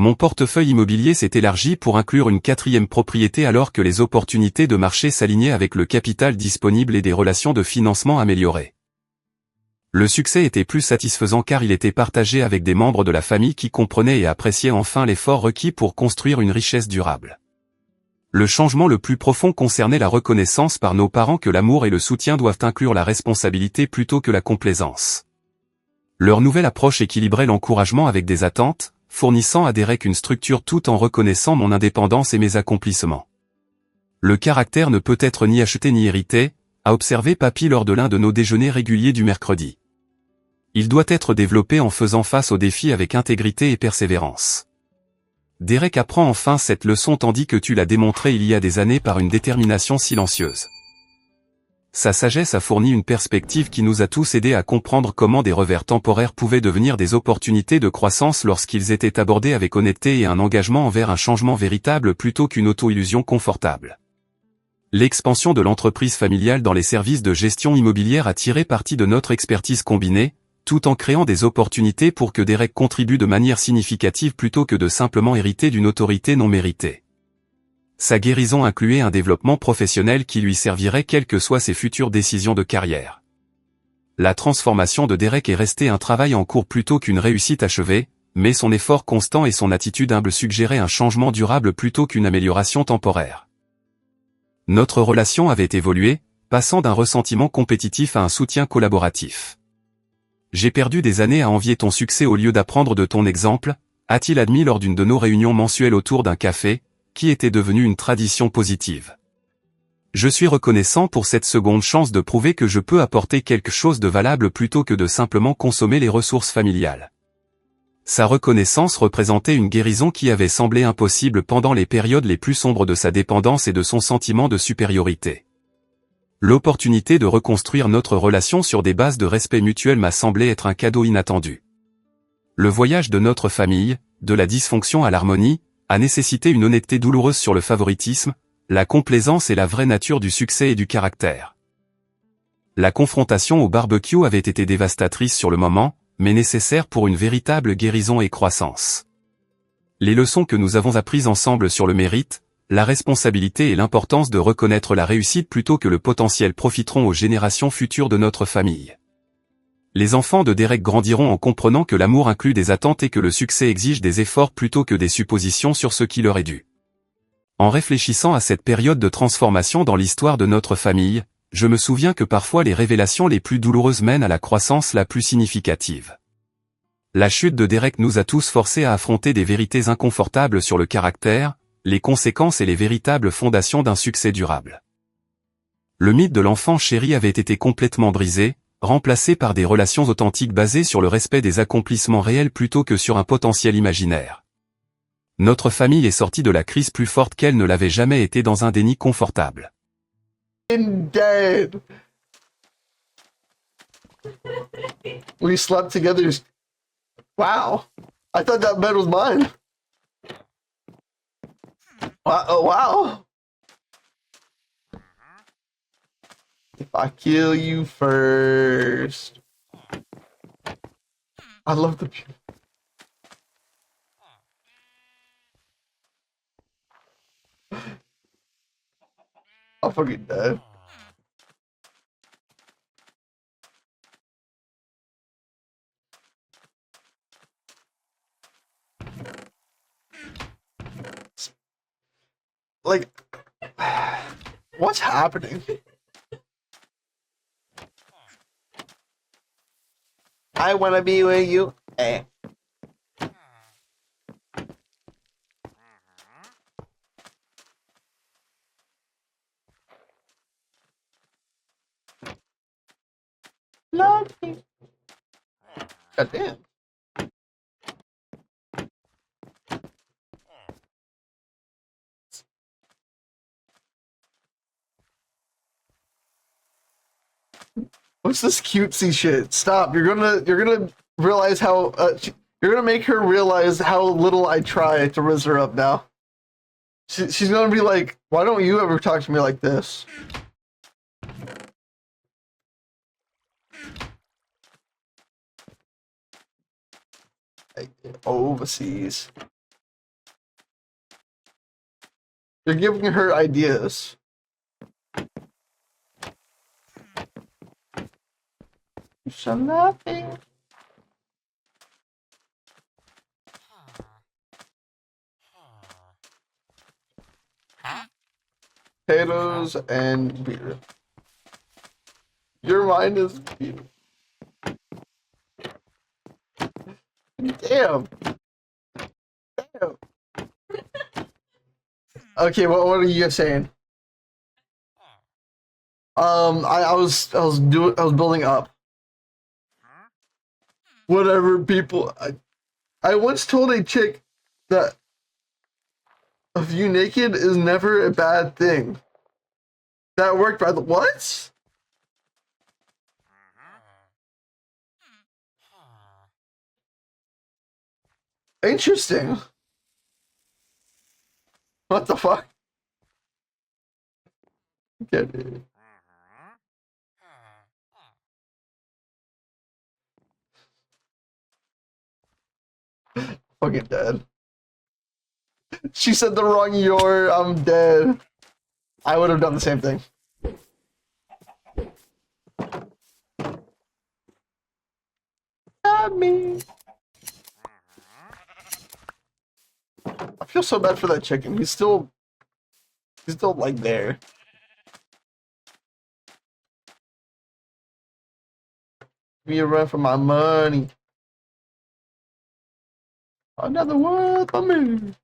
Mon portefeuille immobilier s'est élargi pour inclure une 4e propriété alors que les opportunités de marché s'alignaient avec le capital disponible et des relations de financement améliorées. Le succès était plus satisfaisant car il était partagé avec des membres de la famille qui comprenaient et appréciaient enfin l'effort requis pour construire une richesse durable. Le changement le plus profond concernait la reconnaissance par nos parents que l'amour et le soutien doivent inclure la responsabilité plutôt que la complaisance. Leur nouvelle approche équilibrait l'encouragement avec des attentes, fournissant à Derek une structure tout en reconnaissant mon indépendance et mes accomplissements. Le caractère ne peut être ni acheté ni hérité, a observé Papy lors de l'un de nos déjeuners réguliers du mercredi. Il doit être développé en faisant face aux défis avec intégrité et persévérance. Derek apprend enfin cette leçon tandis que tu l'as démontré il y a des années par une détermination silencieuse. Sa sagesse a fourni une perspective qui nous a tous aidés à comprendre comment des revers temporaires pouvaient devenir des opportunités de croissance lorsqu'ils étaient abordés avec honnêteté et un engagement envers un changement véritable plutôt qu'une auto-illusion confortable. L'expansion de l'entreprise familiale dans les services de gestion immobilière a tiré parti de notre expertise combinée, tout en créant des opportunités pour que Derek contribue de manière significative plutôt que de simplement hériter d'une autorité non méritée. Sa guérison incluait un développement professionnel qui lui servirait quelles que soient ses futures décisions de carrière. La transformation de Derek est restée un travail en cours plutôt qu'une réussite achevée, mais son effort constant et son attitude humble suggéraient un changement durable plutôt qu'une amélioration temporaire. Notre relation avait évolué, passant d'un ressentiment compétitif à un soutien collaboratif. J'ai perdu des années à envier ton succès au lieu d'apprendre de ton exemple, a-t-il admis lors d'une de nos réunions mensuelles autour d'un café, qui était devenue une tradition positive. Je suis reconnaissant pour cette seconde chance de prouver que je peux apporter quelque chose de valable plutôt que de simplement consommer les ressources familiales. Sa reconnaissance représentait une guérison qui avait semblé impossible pendant les périodes les plus sombres de sa dépendance et de son sentiment de supériorité. L'opportunité de reconstruire notre relation sur des bases de respect mutuel m'a semblé être un cadeau inattendu. Le voyage de notre famille, de la dysfonction à l'harmonie, a nécessité une honnêteté douloureuse sur le favoritisme, la complaisance et la vraie nature du succès et du caractère. La confrontation au barbecue avait été dévastatrice sur le moment, mais nécessaire pour une véritable guérison et croissance. Les leçons que nous avons apprises ensemble sur le mérite, la responsabilité et l'importance de reconnaître la réussite plutôt que le potentiel profiteront aux générations futures de notre famille. Les enfants de Derek grandiront en comprenant que l'amour inclut des attentes et que le succès exige des efforts plutôt que des suppositions sur ce qui leur est dû. En réfléchissant à cette période de transformation dans l'histoire de notre famille, je me souviens que parfois les révélations les plus douloureuses mènent à la croissance la plus significative. La chute de Derek nous a tous forcés à affronter des vérités inconfortables sur le caractère, les conséquences et les véritables fondations d'un succès durable. Le mythe de l'enfant chéri avait été complètement brisé, remplacé par des relations authentiques basées sur le respect des accomplissements réels plutôt que sur un potentiel imaginaire. Notre famille est sortie de la crise plus forte qu'elle ne l'avait jamais été dans un déni confortable. Dead. We slept together. Wow. I thought that bed was mine. Wow. Oh, wow. If I kill you first. I love the... I'm fucking dead. Like, what's happening? I wanna be with you. Eh. Love me. God damn. What's this cutesy shit? Stop! You're gonna realize how you're gonna make her realize how little I try to raise her up now. She's gonna be like, why don't you ever talk to me like this? Like, overseas. You're giving her ideas. So nothing. Potatoes and beer. Your mind is beer. Damn. Damn. Okay, what are you guys saying? I was building up. Whatever, people. I once told a chick that a view naked is never a bad thing. That worked by the what? Interesting. What the fuck? Get it. Fucking dead. She said the wrong your, I'm dead. I would have done the same thing. Not me. I feel so bad for that chicken. He's still like there. Give me a run for my money. Another one for me.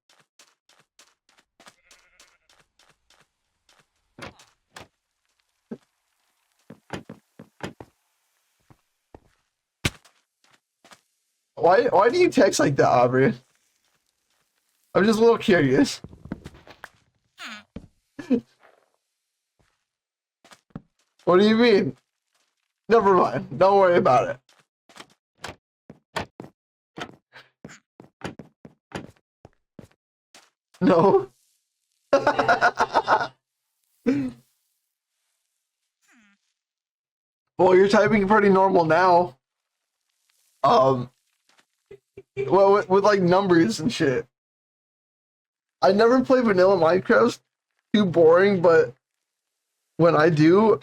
Why do you text like that, Aubrey? I'm just a little curious. What do you mean? Never mind. Don't worry about it. No. Well, you're typing pretty normal now. Well, with like numbers and shit. I never play vanilla Minecraft. Too boring, but when I do,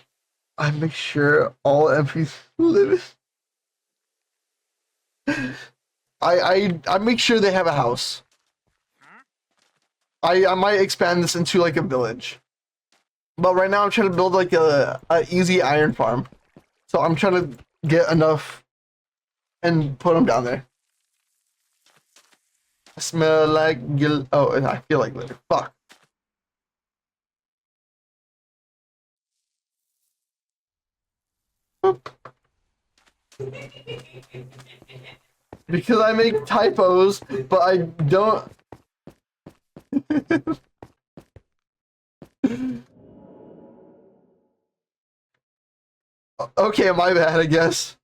I make sure all NPCs live. I make sure they have a house. I might expand this into like a village. But right now I'm trying to build like a easy iron farm. So I'm trying to get enough and put them down there. I smell like gil. Oh, and I feel like litter. Fuck. Boop. Because I make typos, but I don't. Okay, my bad, I guess.